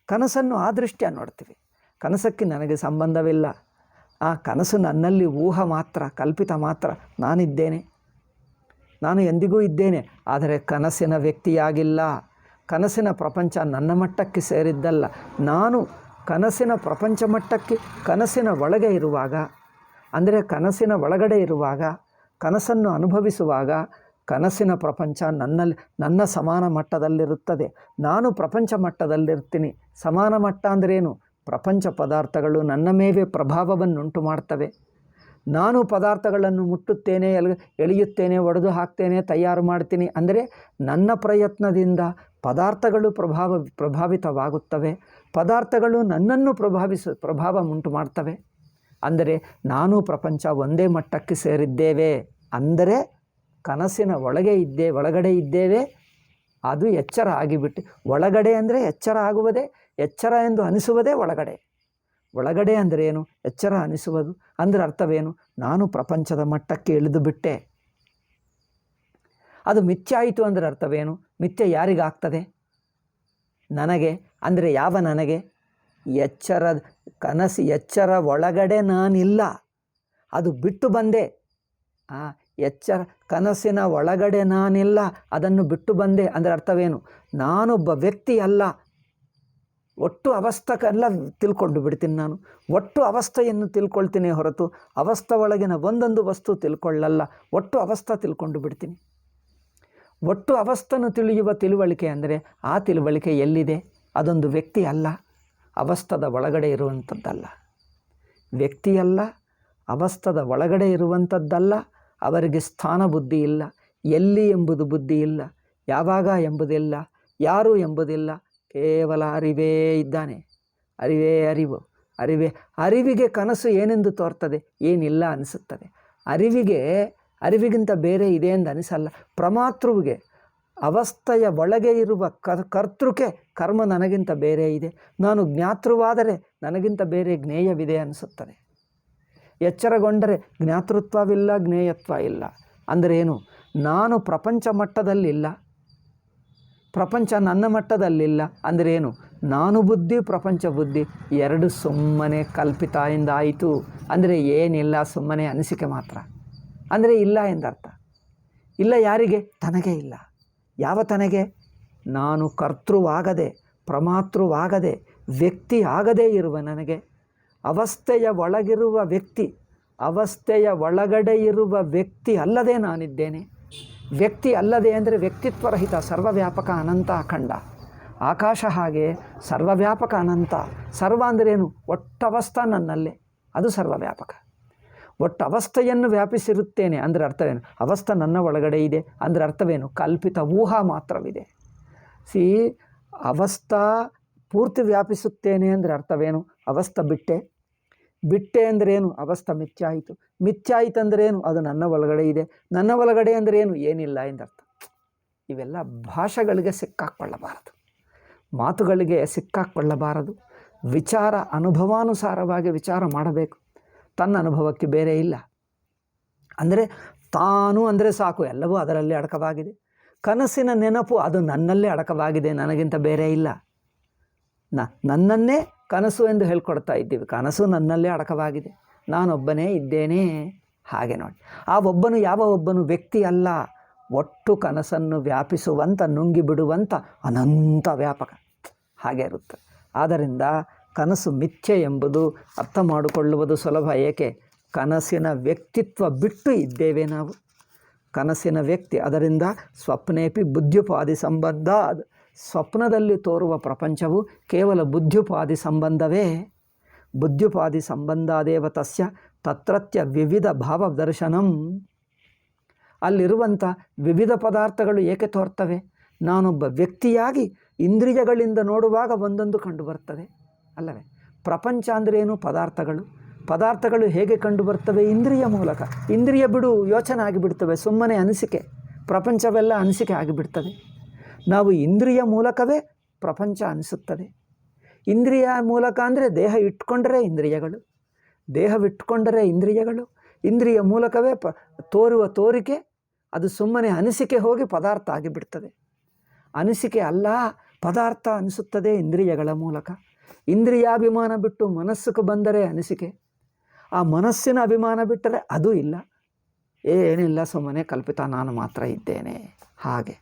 ಕನಸನ್ನು ಆ ದೃಷ್ಟಿಯ ನೋಡ್ತೀವಿ. ಕನಸಕ್ಕೆ ನನಗೆ ಸಂಬಂಧವಿಲ್ಲ, ಆ ಕನಸು ನನ್ನಲ್ಲಿ ಊಹೆ ಮಾತ್ರ, ಕಲ್ಪಿತ ಮಾತ್ರ, ನಾನಿದ್ದೇನೆ, ನಾನು ಎಂದಿಗೂ ಇದ್ದೇನೆ. ಆದರೆ ಕನಸಿನ ವ್ಯಕ್ತಿಯಾಗಿಲ್ಲ, ಕನಸಿನ ಪ್ರಪಂಚ ನನ್ನ ಮಟ್ಟಕ್ಕೆ ಸೇರಿದ್ದಲ್ಲ. ನಾನು ಕನಸಿನ ಪ್ರಪಂಚ ಮಟ್ಟಕ್ಕೆ ಕನಸಿನ ಒಳಗೆ ಇರುವಾಗ, ಅಂದರೆ ಕನಸಿನ ಒಳಗಡೆ ಇರುವಾಗ, ಕನಸನ್ನು ಅನುಭವಿಸುವಾಗ ಕನಸಿನ ಪ್ರಪಂಚ ನನ್ನ ಸಮಾನ ಮಟ್ಟದಲ್ಲಿರುತ್ತದೆ, ನಾನು ಪ್ರಪಂಚ ಮಟ್ಟದಲ್ಲಿರ್ತೀನಿ. ಸಮಾನ ಮಟ್ಟ ಅಂದ್ರೇನು? ಪ್ರಪಂಚ ಪದಾರ್ಥಗಳು ನನ್ನ ಮೇಲೆ ಪ್ರಭಾವವನ್ನುಂಟು ಮಾಡ್ತವೆ. ನಾನು ಪದಾರ್ಥಗಳನ್ನು ಮುಟ್ಟುತ್ತೇನೆ, ಎಳೆಯುತ್ತೇನೆ, ಒಡೆದು ಹಾಕ್ತೇನೆ, ತಯಾರು ಮಾಡ್ತೀನಿ. ಅಂದರೆ ನನ್ನ ಪ್ರಯತ್ನದಿಂದ ಪದಾರ್ಥಗಳು ಪ್ರಭಾವಿತವಾಗುತ್ತವೆ, ಪದಾರ್ಥಗಳು ನನ್ನನ್ನು ಪ್ರಭಾವ ಉಂಟು ಮಾಡ್ತವೆ. ಅಂದರೆ ನಾನು ಪ್ರಪಂಚ ಒಂದೇ ಮಟ್ಟಕ್ಕೆ ಸೇರಿದ್ದೇವೆ. ಅಂದರೆ ಕನಸಿನ ಒಳಗಡೆ ಇದ್ದೇವೆ, ಅದು ಎಚ್ಚರ ಆಗಿಬಿಟ್ಟು. ಒಳಗಡೆ ಅಂದರೆ ಎಚ್ಚರ ಆಗುವುದೇ, ಎಚ್ಚರ ಎಂದು ಅನಿಸುವುದೇ ಒಳಗಡೆ. ಒಳಗಡೆ ಅಂದರೆ ಏನು? ಎಚ್ಚರ ಅನಿಸುವುದು ಅಂದರೆ ಅರ್ಥವೇನು? ನಾನು ಪ್ರಪಂಚದ ಮಟ್ಟಕ್ಕೆ ಇಳಿದು ಬಿಟ್ಟೆ. ಅದು ಮಿಥ್ಯ ಆಯಿತು ಅಂದರೆ ಅರ್ಥವೇನು? ಮಿಥ್ಯ ಯಾರಿಗಾಗ್ತದೆ? ನನಗೆ. ಅಂದರೆ ಯಾವ ನನಗೆ? ಎಚ್ಚರ ಒಳಗಡೆ ನಾನಿಲ್ಲ, ಅದು ಬಿಟ್ಟು ಬಂದೆ. ಕನಸಿನ ಒಳಗಡೆ ನಾನಿಲ್ಲ, ಅದನ್ನು ಬಿಟ್ಟು ಬಂದೆ ಅಂದರೆ ಅರ್ಥವೇನು? ನಾನೊಬ್ಬ ವ್ಯಕ್ತಿ ಅಲ್ಲ, ಒಟ್ಟು ಅವಸ್ಥೆಗೆಲ್ಲ ತಿಳ್ಕೊಂಡು ಬಿಡ್ತೀನಿ. ನಾನು ಒಟ್ಟು ಅವಸ್ಥೆಯನ್ನು ತಿಳ್ಕೊಳ್ತೀನಿ ಹೊರತು ಅವಸ್ಥೆ ಒಳಗಿನ ಒಂದೊಂದು ವಸ್ತು ತಿಳ್ಕೊಳ್ಳಲ್ಲ, ಒಟ್ಟು ಅವಸ್ಥೆ ತಿಳ್ಕೊಂಡು ಬಿಡ್ತೀನಿ. ಒಟ್ಟು ಅವಸ್ಥೆಯನ್ನು ತಿಳಿಯುವ ತಿಳುವಳಿಕೆ ಅಂದರೆ ಆ ತಿಳುವಳಿಕೆ ಎಲ್ಲಿದೆ? ಅದೊಂದು ವ್ಯಕ್ತಿ ಅಲ್ಲ, ಅವಸ್ಥದ ಒಳಗಡೆ ಇರುವಂಥದ್ದಲ್ಲ. ವ್ಯಕ್ತಿಯಲ್ಲ, ಅವಸ್ಥದ ಒಳಗಡೆ ಇರುವಂಥದ್ದಲ್ಲ. ಅವರಿಗೆ ಸ್ಥಾನ ಬುದ್ಧಿ ಇಲ್ಲ, ಎಲ್ಲಿ ಎಂಬುದು ಬುದ್ಧಿ ಇಲ್ಲ, ಯಾವಾಗ ಎಂಬುದಿಲ್ಲ, ಯಾರು ಎಂಬುದಿಲ್ಲ, ಕೇವಲ ಅರಿವೇ ಇದ್ದಾನೆ. ಅರಿವಿಗೆ ಕನಸು ಏನೆಂದು ತೋರ್ತದೆ? ಏನಿಲ್ಲ ಅನಿಸುತ್ತದೆ. ಅರಿವಿಗಿಂತ ಬೇರೆ ಇದೆ ಎಂದು ಅನಿಸಲ್ಲ. ಪ್ರಮಾತೃವಿಗೆ, ಅವಸ್ಥೆಯ ಒಳಗೆ ಇರುವ ಕರ್ತೃಕ್ಕೆ ಕರ್ಮ ನನಗಿಂತ ಬೇರೆ ಇದೆ, ನಾನು ಜ್ಞಾತೃವಾದರೆ ನನಗಿಂತ ಬೇರೆ ಜ್ಞೇಯವಿದೆ ಅನಿಸುತ್ತದೆ. ಎಚ್ಚರಗೊಂಡರೆ ಜ್ಞಾತೃತ್ವವಿಲ್ಲ, ಜ್ಞೇಯತ್ವ ಇಲ್ಲ. ಅಂದರೆ ಏನು? ನಾನು ಪ್ರಪಂಚ ಮಟ್ಟದಲ್ಲಿಲ್ಲ, ಪ್ರಪಂಚ ನನ್ನ ಮಟ್ಟದಲ್ಲಿಲ್ಲ. ಅಂದರೆ ಏನು? ನಾನು ಬುದ್ಧಿ, ಪ್ರಪಂಚ ಬುದ್ಧಿ ಎರಡು ಸುಮ್ಮನೆ ಕಲ್ಪಿತ ಎಂದಾಯಿತು. ಅಂದರೆ ಏನಿಲ್ಲ, ಸುಮ್ಮನೆ ಅನಿಸಿಕೆ ಮಾತ್ರ. ಅಂದರೆ ಇಲ್ಲ ಎಂದರ್ಥ. ಇಲ್ಲ ಯಾರಿಗೆ? ತನಗೆ ಇಲ್ಲ. ಯಾವ ತನಗೆ? ನಾನು ಕರ್ತೃವಾಗದೆ, ಪ್ರಮಾತೃವಾಗದೆ, ವ್ಯಕ್ತಿ ಆಗದೇ ಇರುವ ನನಗೆ. ಅವಸ್ಥೆಯ ಒಳಗಿರುವ ವ್ಯಕ್ತಿ, ಅವಸ್ಥೆಯ ಒಳಗಡೆ ಇರುವ ವ್ಯಕ್ತಿ ಅಲ್ಲದೆ ನಾನಿದ್ದೇನೆ. ವ್ಯಕ್ತಿ ಅಲ್ಲದೆ ಅಂದರೆ ವ್ಯಕ್ತಿತ್ವರಹಿತ, ಸರ್ವವ್ಯಾಪಕ, ಅನಂತ, ಅಖಂಡ. ಆಕಾಶ ಹಾಗೆ ಸರ್ವವ್ಯಾಪಕ, ಅನಂತ. ಸರ್ವ ಅಂದ್ರೇನು? ಒಟ್ಟವಸ್ಥೆ ನನ್ನಲ್ಲೇ, ಅದು ಸರ್ವವ್ಯಾಪಕ. ಒಟ್ಟು ಅವಸ್ಥೆಯನ್ನು ವ್ಯಾಪಿಸಿರುತ್ತೇನೆ ಅಂದರೆ ಅರ್ಥವೇನು? ಅವಸ್ಥೆ ನನ್ನ ಒಳಗಡೆ ಇದೆ ಅಂದರೆ ಅರ್ಥವೇನು? ಕಲ್ಪಿತ ಊಹಾ ಮಾತ್ರವಿದೆ. ಅವಸ್ಥಾ ಪೂರ್ತಿ ವ್ಯಾಪಿಸುತ್ತೇನೆ ಅಂದರೆ ಅರ್ಥವೇನು? ಅವಸ್ಥೆ ಬಿಟ್ಟೆ ಅಂದ್ರೇನು? ಅವಸ್ಥೆ ಮಿಥ್ಯ ಆಯಿತು. ಮಿಥ್ಯ ಆಯಿತು ಅಂದ್ರೇನು? ಅದು ನನ್ನ ಒಳಗಡೆ ಇದೆ. ನನ್ನ ಒಳಗಡೆ ಅಂದ್ರೇನು? ಏನಿಲ್ಲ ಎಂದರ್ಥ. ಇವೆಲ್ಲ ಭಾಷೆಗಳಿಗೆ ಸಿಕ್ಕಾಕ್ಕೊಳ್ಳಬಾರದು, ಮಾತುಗಳಿಗೆ ಸಿಕ್ಕಾಕ್ಕೊಳ್ಳಬಾರದು. ವಿಚಾರ ಅನುಭವಾನುಸಾರವಾಗಿ ವಿಚಾರ ಮಾಡಬೇಕು. ತನ್ನ ಅನುಭವಕ್ಕೆ ಬೇರೆ ಇಲ್ಲ. ಅಂದರೆ ತಾನು ಅಂದರೆ ಸಾಕು, ಎಲ್ಲವೂ ಅದರಲ್ಲೇ ಅಡಕವಾಗಿದೆ. ಕನಸಿನ ನೆನಪು ಅದು ನನ್ನಲ್ಲೇ ಅಡಕವಾಗಿದೆ, ನನಗಿಂತ ಬೇರೆ ಇಲ್ಲ. ನನ್ನನ್ನೇ ಕನಸು ಎಂದು ಹೇಳ್ಕೊಡ್ತಾ ಇದ್ದೀವಿ. ಕನಸು ನನ್ನಲ್ಲೇ ಅಡಕವಾಗಿದೆ, ನಾನೊಬ್ಬನೇ ಇದ್ದೇನೆ. ಹಾಗೆ ನೋಡಿ, ಆ ಒಬ್ಬನು ಯಾವ ಒಬ್ಬನು? ವ್ಯಕ್ತಿ ಅಲ್ಲ, ಒಟ್ಟು ಕನಸನ್ನು ವ್ಯಾಪಿಸುವಂಥ, ನುಂಗಿ ಬಿಡುವಂಥ ಅನಂತ ವ್ಯಾಪಕ. ಹಾಗೆ ಇರುತ್ತೆ. ಆದ್ದರಿಂದ ಕನಸು ಮಿಥ್ಯೆ ಎಂಬುದು ಅರ್ಥ ಮಾಡಿಕೊಳ್ಳುವುದು ಸುಲಭ. ಏಕೆ? ಕನಸಿನ ವ್ಯಕ್ತಿತ್ವ ಬಿಟ್ಟು ಇದ್ದೇವೆ ನಾವು. ಕನಸಿನ ವ್ಯಕ್ತಿ. ಅದರಿಂದ ಸ್ವಪ್ನೇಪಿ ಬುದ್ಧ್ಯುಪಾದಿ ಸಂಬಂಧ. ಸ್ವಪ್ನದಲ್ಲಿ ತೋರುವ ಪ್ರಪಂಚವು ಕೇವಲ ಬುದ್ಧ್ಯುಪಾದಿ ಸಂಬಂಧವೇ. ಬುದ್ಧ್ಯುಪಾದಿ ಸಂಬಂಧಾದೇವ ತಸ್ಯ ತತ್ರತ್ಯ ವಿವಿಧ ಭಾವದರ್ಶನಂ. ಅಲ್ಲಿರುವಂಥ ವಿವಿಧ ಪದಾರ್ಥಗಳು ಏಕೆ ತೋರ್ತವೆ? ನಾನೊಬ್ಬ ವ್ಯಕ್ತಿಯಾಗಿ ಇಂದ್ರಿಯಗಳಿಂದ ನೋಡುವಾಗ ಒಂದೊಂದು ಕಂಡು ಬರ್ತದೆ ಅಲ್ಲವೇ? ಪ್ರಪಂಚ ಅಂದ್ರೇನು? ಪದಾರ್ಥಗಳು. ಪದಾರ್ಥಗಳು ಹೇಗೆ ಕಂಡು ಬರ್ತವೆ? ಇಂದ್ರಿಯ ಮೂಲಕ. ಇಂದ್ರಿಯ ಬಿಡು, ಯೋಚನೆ ಆಗಿಬಿಡ್ತವೆ, ಸುಮ್ಮನೆ ಅನಿಸಿಕೆ. ಪ್ರಪಂಚವೆಲ್ಲ ಅನಿಸಿಕೆ ಆಗಿಬಿಡ್ತದೆ. ನಾವು ಇಂದ್ರಿಯ ಮೂಲಕವೇ ಪ್ರಪಂಚ ಅನಿಸುತ್ತದೆ. ಇಂದ್ರಿಯ ಮೂಲಕ ಅಂದರೆ ದೇಹ ಇಟ್ಕೊಂಡರೆ ಇಂದ್ರಿಯಗಳು, ದೇಹವಿಟ್ಕೊಂಡರೆ ಇಂದ್ರಿಯಗಳು, ಇಂದ್ರಿಯ ಮೂಲಕವೇ ತೋರುವ ತೋರಿಕೆ ಅದು ಸುಮ್ಮನೆ ಅನಿಸಿಕೆ ಹೋಗಿ ಪದಾರ್ಥ ಆಗಿಬಿಡ್ತದೆ. ಅನಿಸಿಕೆ ಅಲ್ಲ, ಪದಾರ್ಥ ಅನಿಸುತ್ತದೆ ಇಂದ್ರಿಯಗಳ ಮೂಲಕ. ಇಂದ್ರಿಯಾಭಿಮಾನ ಬಿಟ್ಟು ಮನಸ್ಸಿಗೆ ಬಂದರೆ ಅನಿಸಿಕೆ, ಆ ಮನಸ್ಸಿನ ಅಭಿಮಾನ ಬಿಟ್ಟರೆ ಅದು ಇಲ್ಲ, ಏನಿಲ್ಲ, ಸುಮ್ಮನೆ ಕಲ್ಪಿತ, ನಾನು ಮಾತ್ರ ಇದ್ದೇನೆ. ಹಾಗೆ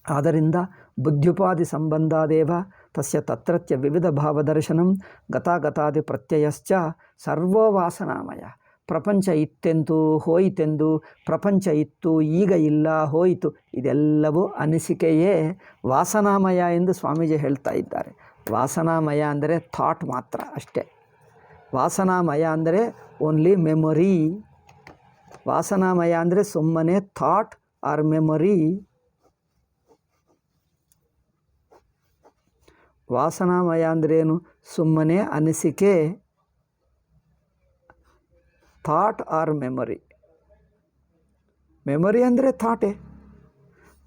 ಆದ್ದರಿಂದ ಬುದ್ಧ್ಯುಪಾದಿ ಸಂಬಂಧಾದೇವ ತಸ್ಯ ತತ್ರತ್ಯ ವಿವಿಧ ಭಾವದರ್ಶನಂ ಗತಾಗತಾದಿ ಪ್ರತ್ಯಯಶ್ಚ ಸರ್ವೋ ವಾಸನಾಮಯ. ಪ್ರಪಂಚ ಇತ್ತೆಂದು ಹೋಯಿತೆಂದು, ಪ್ರಪಂಚ ಇತ್ತು ಈಗ ಇಲ್ಲ ಹೋಯಿತು, ಇದೆಲ್ಲವೂ ಅನಿಸಿಕೆಯೇ, ವಾಸನಾಮಯ ಎಂದು ಸ್ವಾಮೀಜಿ ಹೇಳ್ತಾ ಇದ್ದಾರೆ. ವಾಸನಾಮಯ ಅಂದರೆ ಥಾಟ್ ಮಾತ್ರ ಅಷ್ಟೇ. ವಾಸನಾಮಯ ಅಂದರೆ ಓನ್ಲಿ ಮೆಮೊರಿ. ವಾಸನಾಮಯ ಅಂದರೆ ಸುಮ್ಮನೆ ಥಾಟ್ ಆರ್ ಮೆಮೊರಿ. ವಾಸನಾಮಯ ಅಂದ್ರೇನು? ಸುಮ್ಮನೆ ಅನಿಸಿಕೆ, ಥಾಟ್ ಆರ್ ಮೆಮೊರಿ. ಮೆಮೊರಿ ಅಂದರೆ ಥಾಟೇ.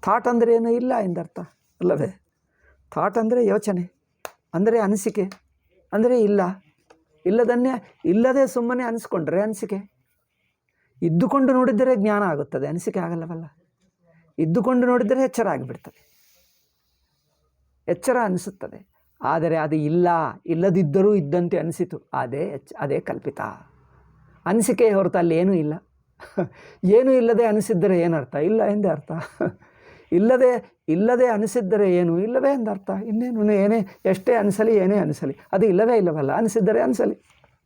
ಥಾಟ್ ಅಂದರೆ ಏನು? ಇಲ್ಲ ಎಂದರ್ಥ ಅಲ್ಲವೇ? ಥಾಟ್ ಅಂದರೆ ಯೋಚನೆ, ಅಂದರೆ ಅನಿಸಿಕೆ, ಅಂದರೆ ಇಲ್ಲ. ಇಲ್ಲದೆ ಸುಮ್ಮನೆ ಅನಿಸ್ಕೊಂಡ್ರೆ ಅನಿಸಿಕೆ. ಇದ್ದುಕೊಂಡು ನೋಡಿದರೆ ಜ್ಞಾನ ಆಗುತ್ತದೆ, ಅನಿಸಿಕೆ ಆಗಲ್ಲವಲ್ಲ. ಇದ್ದುಕೊಂಡು ನೋಡಿದರೆ ಎಚ್ಚರ ಆಗಿಬಿಡ್ತದೆ, ಎಚ್ಚರ ಅನಿಸುತ್ತದೆ. ಆದರೆ ಅದು ಇಲ್ಲ, ಇಲ್ಲದಿದ್ದರೂ ಇದ್ದಂತೆ ಅನಿಸಿತು, ಅದೇ ಕಲ್ಪಿತ. ಅನಿಸಿಕೆ ಹೊರತು ಅಲ್ಲಿ ಏನೂ ಇಲ್ಲ. ಏನೂ ಇಲ್ಲದೆ ಅನಿಸಿದ್ದರೆ ಏನರ್ಥ? ಇಲ್ಲ ಎಂದೇ ಅರ್ಥ. ಇಲ್ಲದೆ ಅನಿಸಿದ್ದರೆ ಏನು? ಇಲ್ಲವೇ ಎಂದರ್ಥ. ಇನ್ನೇನು? ಏನೇ ಎಷ್ಟೇ ಅನಿಸಲಿ, ಏನೇ ಅನಿಸಲಿ, ಅದು ಇಲ್ಲವೇ ಇಲ್ಲವಲ್ಲ. ಅನಿಸಿದ್ದರೆ ಅನಿಸಲಿ,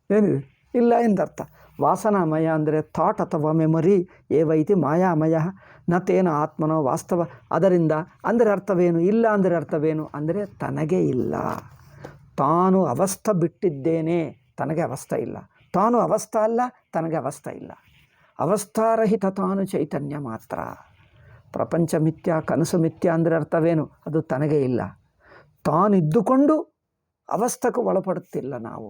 ಏನಿದೆ? ಇಲ್ಲ ಎಂದರ್ಥ. ವಾಸನಾಮಯ ಅಂದರೆ ಥಾಟ್ ಅಥವಾ ಮೆಮೊರಿ. ಏವೈತಿ ಮಾಯಾಮಯ ನತೇನ ಆತ್ಮನೋ ವಾಸ್ತವ. ಅದರಿಂದ ಅಂದರೆ ಅರ್ಥವೇನು? ಇಲ್ಲ ಅಂದರೆ ಅರ್ಥವೇನು? ಅಂದರೆ ತನಗೆ ಇಲ್ಲ, ತಾನು ಅವಸ್ಥೆ ಬಿಟ್ಟಿದ್ದೇನೆ, ತನಗೆ ಅವಸ್ಥೆ ಇಲ್ಲ. ತಾನು ಅವಸ್ಥೆ ಅಲ್ಲ, ತನಗೆ ಅವಸ್ಥೆ ಇಲ್ಲ. ಅವಸ್ಥಾರಹಿತ ತಾನು ಚೈತನ್ಯ ಮಾತ್ರ. ಪ್ರಪಂಚ ಮಿಥ್ಯ, ಕನಸು ಮಿಥ್ಯ ಅಂದರೆ ಅರ್ಥವೇನು? ಅದು ತನಗೆ ಇಲ್ಲ. ತಾನಿದ್ದುಕೊಂಡು ಅವಸ್ಥೆಗೆ ಒಳಪಡುತ್ತಿಲ್ಲ ನಾವು.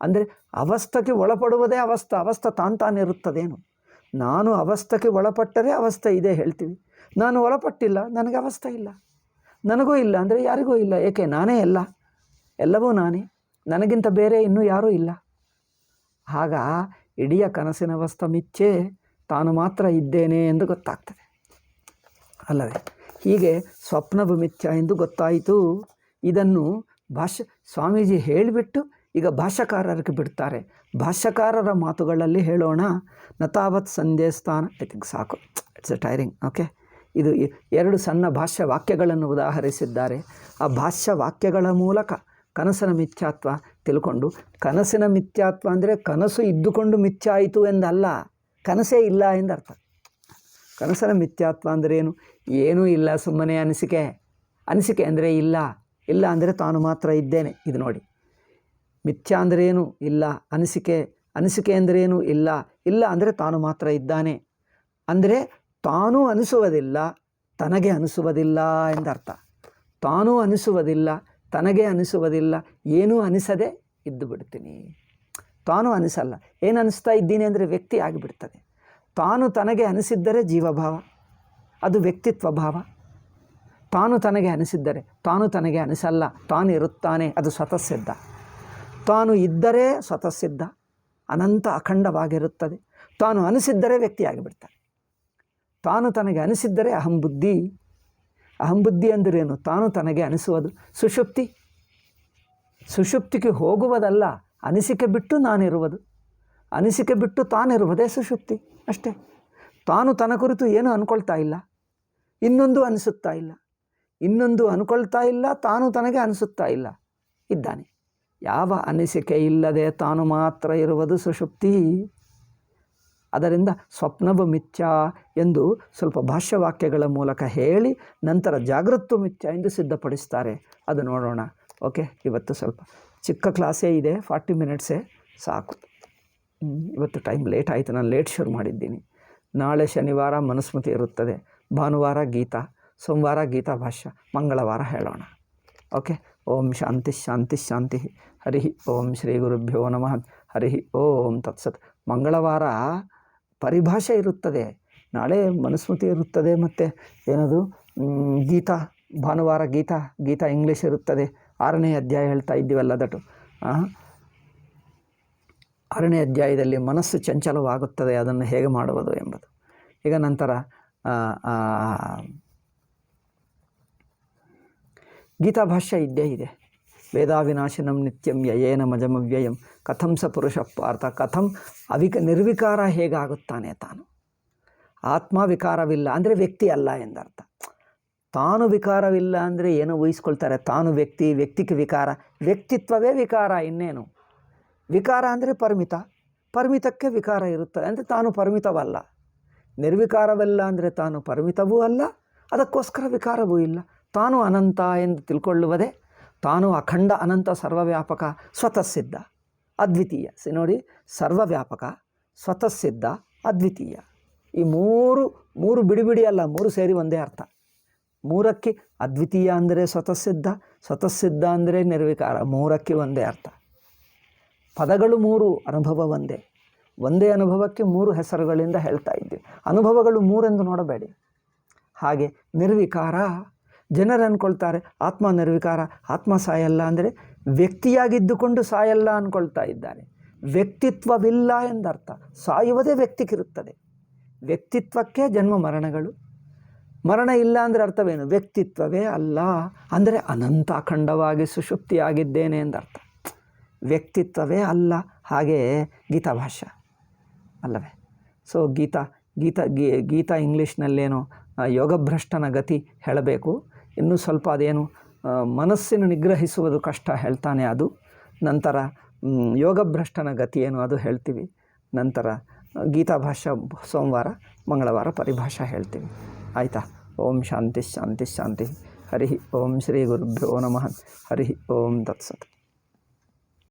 ಅಂದರೆ ಅವಸ್ಥೆಗೆ ಒಳಪಡುವುದೇ ಅವಸ್ಥೆ ತಾನಿರುತ್ತದೇನು? ನಾನು ಅವಸ್ಥೆಗೆ ಒಳಪಟ್ಟರೆ ಅವಸ್ಥೆ ಇದೆ ಹೇಳ್ತೀವಿ. ನಾನು ಒಳಪಟ್ಟಿಲ್ಲ, ನನಗೆ ಅವಸ್ಥೆ ಇಲ್ಲ. ನನಗೂ ಇಲ್ಲ ಅಂದರೆ ಯಾರಿಗೂ ಇಲ್ಲ. ಏಕೆ? ನಾನೇ ಎಲ್ಲ, ಎಲ್ಲವೂ ನಾನೇ, ನನಗಿಂತ ಬೇರೆ ಇನ್ನೂ ಯಾರೂ ಇಲ್ಲ. ಆಗ ಇಡೀ ಕನಸಿನ ಅವಸ್ಥೆ ಮಿಥ್ಯೆ, ತಾನು ಮಾತ್ರ ಇದ್ದೇನೆ ಎಂದು ಗೊತ್ತಾಗ್ತದೆ ಅಲ್ಲವೇ? ಹೀಗೆ ಸ್ವಪ್ನವು ಮಿಥ್ಯ ಎಂದು ಗೊತ್ತಾಯಿತು. ಇದನ್ನು ಸ್ವಾಮೀಜಿ ಹೇಳಿಬಿಟ್ಟು ಈಗ ಭಾಷ್ಯಕಾರರಿಗೆ ಬಿಡ್ತಾರೆ. ಭಾಷ್ಯಕಾರರ ಮಾತುಗಳಲ್ಲಿ ಹೇಳೋಣ. ನತಾವತ್ ಸಂಧ್ಯಸ್ಥಾನ, ಐ ಥಿಂಕ್ ಸಾಕು, ಇಟ್ಸ್ ಎ ಟೈರಿಂಗ್. ಓಕೆ, ಇದು 2 ಸಣ್ಣ ಭಾಷ್ಯ ವಾಕ್ಯಗಳನ್ನು ಉದಾಹರಿಸಿದ್ದಾರೆ. ಆ ಭಾಷ್ಯ ವಾಕ್ಯಗಳ ಮೂಲಕ ಕನಸಿನ ಮಿಥ್ಯಾತ್ವ ತಿಳ್ಕೊಂಡು, ಕನಸಿನ ಮಿಥ್ಯಾತ್ವ ಅಂದರೆ ಕನಸು ಇದ್ದುಕೊಂಡು ಮಿಥ್ಯ ಆಯಿತು ಎಂದಲ್ಲ, ಕನಸೇ ಇಲ್ಲ ಎಂದರ್ಥ. ಕನಸಿನ ಮಿಥ್ಯಾತ್ವ ಅಂದರೆ ಏನು? ಏನೂ ಇಲ್ಲ, ಸುಮ್ಮನೆ ಅನಿಸಿಕೆ. ಅನಿಸಿಕೆ ಅಂದರೆ ಇಲ್ಲ, ಇಲ್ಲ ಅಂದರೆ ತಾನು ಮಾತ್ರ ಇದ್ದೇನೆ. ಇದು ನೋಡಿ, ಮಿಥ್ಯಾ ಅಂದ್ರೇನು? ಇಲ್ಲ. ಅನಿಸಿಕೆ ಅಂದ್ರೇನು? ಇಲ್ಲ. ಇಲ್ಲ ಅಂದರೆ ತಾನು ಮಾತ್ರ ಇದ್ದಾನೆ. ಅಂದರೆ ತಾನೂ ಅನಿಸುವುದಿಲ್ಲ, ತನಗೆ ಅನಿಸುವುದಿಲ್ಲ ಎಂದರ್ಥ. ತಾನೂ ಅನಿಸುವುದಿಲ್ಲ, ತನಗೆ ಅನಿಸುವುದಿಲ್ಲ, ಏನೂ ಅನಿಸದೆ ಇದ್ದು ಬಿಡ್ತೀನಿ. ತಾನು ಅನಿಸಲ್ಲ. ಏನು ಅನಿಸ್ತಾ ಇದ್ದೀನಿ ಅಂದರೆ ವ್ಯಕ್ತಿ ಆಗಿಬಿಡ್ತದೆ. ತಾನು ತನಗೆ ಅನಿಸಿದ್ದರೆ ಜೀವಭಾವ, ಅದು ವ್ಯಕ್ತಿತ್ವ ಭಾವ. ತಾನು ತನಗೆ ಅನಿಸಿದ್ದರೆ, ತಾನು ತನಗೆ ಅನಿಸಲ್ಲ, ತಾನು ಇರುತ್ತಾನೆ, ಅದು ಸ್ವತಃ ಸಿದ್ಧ. ತಾನು ಇದ್ದರೆ ಸ್ವತಃ ಸಿದ್ಧ, ಅನಂತ ಅಖಂಡವಾಗಿರುತ್ತದೆ. ತಾನು ಅನಿಸಿದ್ದರೆ ವ್ಯಕ್ತಿಯಾಗಿಬಿಡ್ತಾನೆ. ತಾನು ತನಗೆ ಅನಿಸಿದ್ದರೆ ಅಹಂಬುದ್ಧಿ. ಅಹಂಬುದ್ಧಿ ಅಂದ್ರೇನು? ತಾನು ತನಗೆ ಅನಿಸುವುದು. ಸುಷುಪ್ತಿಗೆ ಹೋಗುವುದಲ್ಲ, ಅನಿಸಿಕೆ ಬಿಟ್ಟು ನಾನಿರುವುದು. ಅನಿಸಿಕೆ ಬಿಟ್ಟು ತಾನಿರುವುದೇ ಸುಷುಪ್ತಿ ಅಷ್ಟೇ. ತಾನು ತನ್ನ ಕುರಿತು ಏನು ಅಂದ್ಕೊಳ್ತಾ ಇಲ್ಲ, ಇನ್ನೊಂದು ಅನಿಸುತ್ತಾ ಇಲ್ಲ, ಇನ್ನೊಂದು ಅಂದ್ಕೊಳ್ತಾ ಇಲ್ಲ, ತಾನು ತನಗೆ ಅನಿಸುತ್ತಾ ಇಲ್ಲ, ಇದ್ದಾನೆ. ಯಾವ ಅನಿಸಿಕೆ ಇಲ್ಲದೆ ತಾನು ಮಾತ್ರ ಇರುವುದು ಸುಷುಪ್ತಿ. ಅದರಿಂದ ಸ್ವಪ್ನವು ಮಿಥ್ಯಾ ಎಂದು ಸ್ವಲ್ಪ ಭಾಷ್ಯವಾಕ್ಯಗಳ ಮೂಲಕ ಹೇಳಿ ನಂತರ ಜಾಗೃತ್ತು ಮಿಥ್ಯಾ ಎಂದು ಸಿದ್ಧಪಡಿಸ್ತಾರೆ. ಅದು ನೋಡೋಣ. ಓಕೆ, ಇವತ್ತು ಸ್ವಲ್ಪ ಚಿಕ್ಕ ಕ್ಲಾಸೇ ಇದೆ, 40 ಮಿನಿಟ್ಸೇ ಸಾಕು. ಇವತ್ತು ಟೈಮ್ ಲೇಟ್ ಆಯಿತು, ನಾನು ಲೇಟ್ ಶುರು ಮಾಡಿದ್ದೀನಿ. ನಾಳೆ ಶನಿವಾರ ಮನುಸ್ಮೃತಿ ಇರುತ್ತದೆ, ಭಾನುವಾರ ಗೀತಾ, ಸೋಮವಾರ ಗೀತಾ ಭಾಷ್ಯ, ಮಂಗಳವಾರ ಹೇಳೋಣ. ಓಕೆ, ಓಂ ಶಾಂತಿ ಶಾಂತಿ ಶಾಂತಿ. ಹರಿ ಓಂ ಶ್ರೀ ಗುರುಭ್ಯೋ ನಮಃ. ಹರಿ ಓಂ ತತ್ಸತ್. ಮಂಗಳವಾರ ಪರಿಭಾಷೆ ಇರುತ್ತದೆ, ನಾಳೆ ಮನುಸ್ಮೃತಿ ಇರುತ್ತದೆ, ಮತ್ತು ಏನದು ಗೀತಾ, ಭಾನುವಾರ ಗೀತಾ ಇಂಗ್ಲೀಷ್ ಇರುತ್ತದೆ. 6ನೇ ಅಧ್ಯಾಯ ಹೇಳ್ತಾ ಇದ್ದೀವಲ್ಲ, ದಟು 6ನೇ ಅಧ್ಯಾಯದಲ್ಲಿ ಮನಸ್ಸು ಚಂಚಲವಾಗುತ್ತದೆ, ಅದನ್ನು ಹೇಗೆ ಮಾಡುವುದು ಎಂಬುದು. ಈಗ ನಂತರ ಗೀತಾ ಭಾಷ್ಯ ಇದ್ದೇ ಇದೆ. ವೇದಾವಿನಾಶನಂ ನಿತ್ಯಂ ಯಯೇನ ಮಜಮವ್ಯಯಂ ಕಥಂ ಸ ಪುರುಷ ಪಾರ್ಥ ಕಥಂ ನಿರ್ವಿಕಾರ ಹೇಗಾಗುತ್ತಾನೆ ತಾನು. ಆತ್ಮ ವಿಕಾರವಿಲ್ಲ ಅಂದರೆ ವ್ಯಕ್ತಿ ಅಲ್ಲ ಎಂದರ್ಥ. ತಾನು ವಿಕಾರವಿಲ್ಲ ಅಂದರೆ ಏನೋ ಊಹಿಸ್ಕೊಳ್ತಾರೆ, ತಾನು ವ್ಯಕ್ತಿ, ವ್ಯಕ್ತಿಗೆ ವಿಕಾರ, ವ್ಯಕ್ತಿತ್ವವೇ ವಿಕಾರ, ಇನ್ನೇನು. ವಿಕಾರ ಅಂದರೆ ಪರಿಮಿತಕ್ಕೆ ವಿಕಾರ ಇರುತ್ತದೆ, ಅಂದರೆ ತಾನು ಪರಿಮಿತವಲ್ಲ. ನಿರ್ವಿಕಾರವಲ್ಲ ಅಂದರೆ ತಾನು ಪರಿಮಿತವೂ ಅಲ್ಲ, ಅದಕ್ಕೋಸ್ಕರ ವಿಕಾರವೂ ಇಲ್ಲ. ತಾನು ಅನಂತ ಎಂದು ತಿಳ್ಕೊಳ್ಳುವುದೇ, ತಾನು ಅಖಂಡ ಅನಂತ ಸರ್ವವ್ಯಾಪಕ ಸ್ವತಃಸಿದ್ಧ ಅದ್ವಿತೀಯ. ನೋಡಿ, ಸರ್ವವ್ಯಾಪಕ, ಸ್ವತಃಸಿದ್ಧ, ಅದ್ವಿತೀಯ. ಈ ಮೂರು ಬಿಡಿ ಅಲ್ಲ, 3 ಸೇರಿ ಒಂದೇ ಅರ್ಥ. 3ಕ್ಕೆ ಅದ್ವಿತೀಯ ಅಂದರೆ ಸ್ವತಃಸಿದ್ಧ ಅಂದರೆ ನಿರ್ವಿಕಾರ, 3ಕ್ಕೆ ಒಂದೇ ಅರ್ಥ. ಪದಗಳು 3, ಅನುಭವ ಒಂದೇ ಅನುಭವಕ್ಕೆ 3 ಹೆಸರುಗಳಿಂದ ಹೇಳ್ತಾ ಇದ್ದೀವಿ. ಅನುಭವಗಳು 3 ಎಂದು ನೋಡಬೇಡಿ. ಹಾಗೆ ನಿರ್ವಿಕಾರ, ಜನರು ಅಂದ್ಕೊಳ್ತಾರೆ ಆತ್ಮ ನಿರ್ವಿಕಾರ, ಆತ್ಮ ಸಾಯಲ್ಲ ಅಂದರೆ ವ್ಯಕ್ತಿಯಾಗಿದ್ದುಕೊಂಡು ಸಾಯಲ್ಲ ಅಂದ್ಕೊಳ್ತಾ ಇದ್ದಾರೆ. ವ್ಯಕ್ತಿತ್ವವಿಲ್ಲ ಎಂದರ್ಥ. ಸಾಯುವುದೇ ವ್ಯಕ್ತಿಗಿರುತ್ತದೆ. ವ್ಯಕ್ತಿತ್ವಕ್ಕೆ ಜನ್ಮ ಮರಣಗಳು. ಮರಣ ಇಲ್ಲ ಅಂದರೆ ಅರ್ಥವೇನು? ವ್ಯಕ್ತಿತ್ವವೇ ಅಲ್ಲ ಅಂದರೆ ಅನಂತ ಅಖಂಡವಾಗಿ ಸುಷುಪ್ತಿಯಾಗಿದ್ದೇನೆ ಎಂದರ್ಥ. ವ್ಯಕ್ತಿತ್ವವೇ ಅಲ್ಲ. ಹಾಗೆ ಗೀತಾ ಭಾಷ್ಯ ಅಲ್ಲವೇ? ಸೊ ಗೀತಾ ಇಂಗ್ಲೀಷ್ನಲ್ಲೇನು ಯೋಗಭ್ರಷ್ಟನ ಗತಿ ಹೇಳಬೇಕು. ಇನ್ನೂ ಸ್ವಲ್ಪ ಅದೇನು ಮನಸ್ಸಿನ ನಿಗ್ರಹಿಸುವುದು ಕಷ್ಟ ಹೇಳ್ತಾನೆ, ಅದು ನಂತರ ಯೋಗಭ್ರಷ್ಟನ ಗತಿ ಏನು ಅದು ಹೇಳ್ತೀವಿ. ನಂತರ ಗೀತಾ ಭಾಷ್ಯ ಸೋಮವಾರ, ಮಂಗಳವಾರ ಪರಿಭಾಷಾ ಹೇಳ್ತೀವಿ. ಆಯಿತಾ? ಓಂ ಶಾಂತಿ ಶಾಂತಿ ಶಾಂತಿ. ಹರಿ ಓಂ ಶ್ರೀ ಗುರುಭ್ಯೋ ನಮಃ. ಹರಿ ಓಂ ತತ್ಸತ್.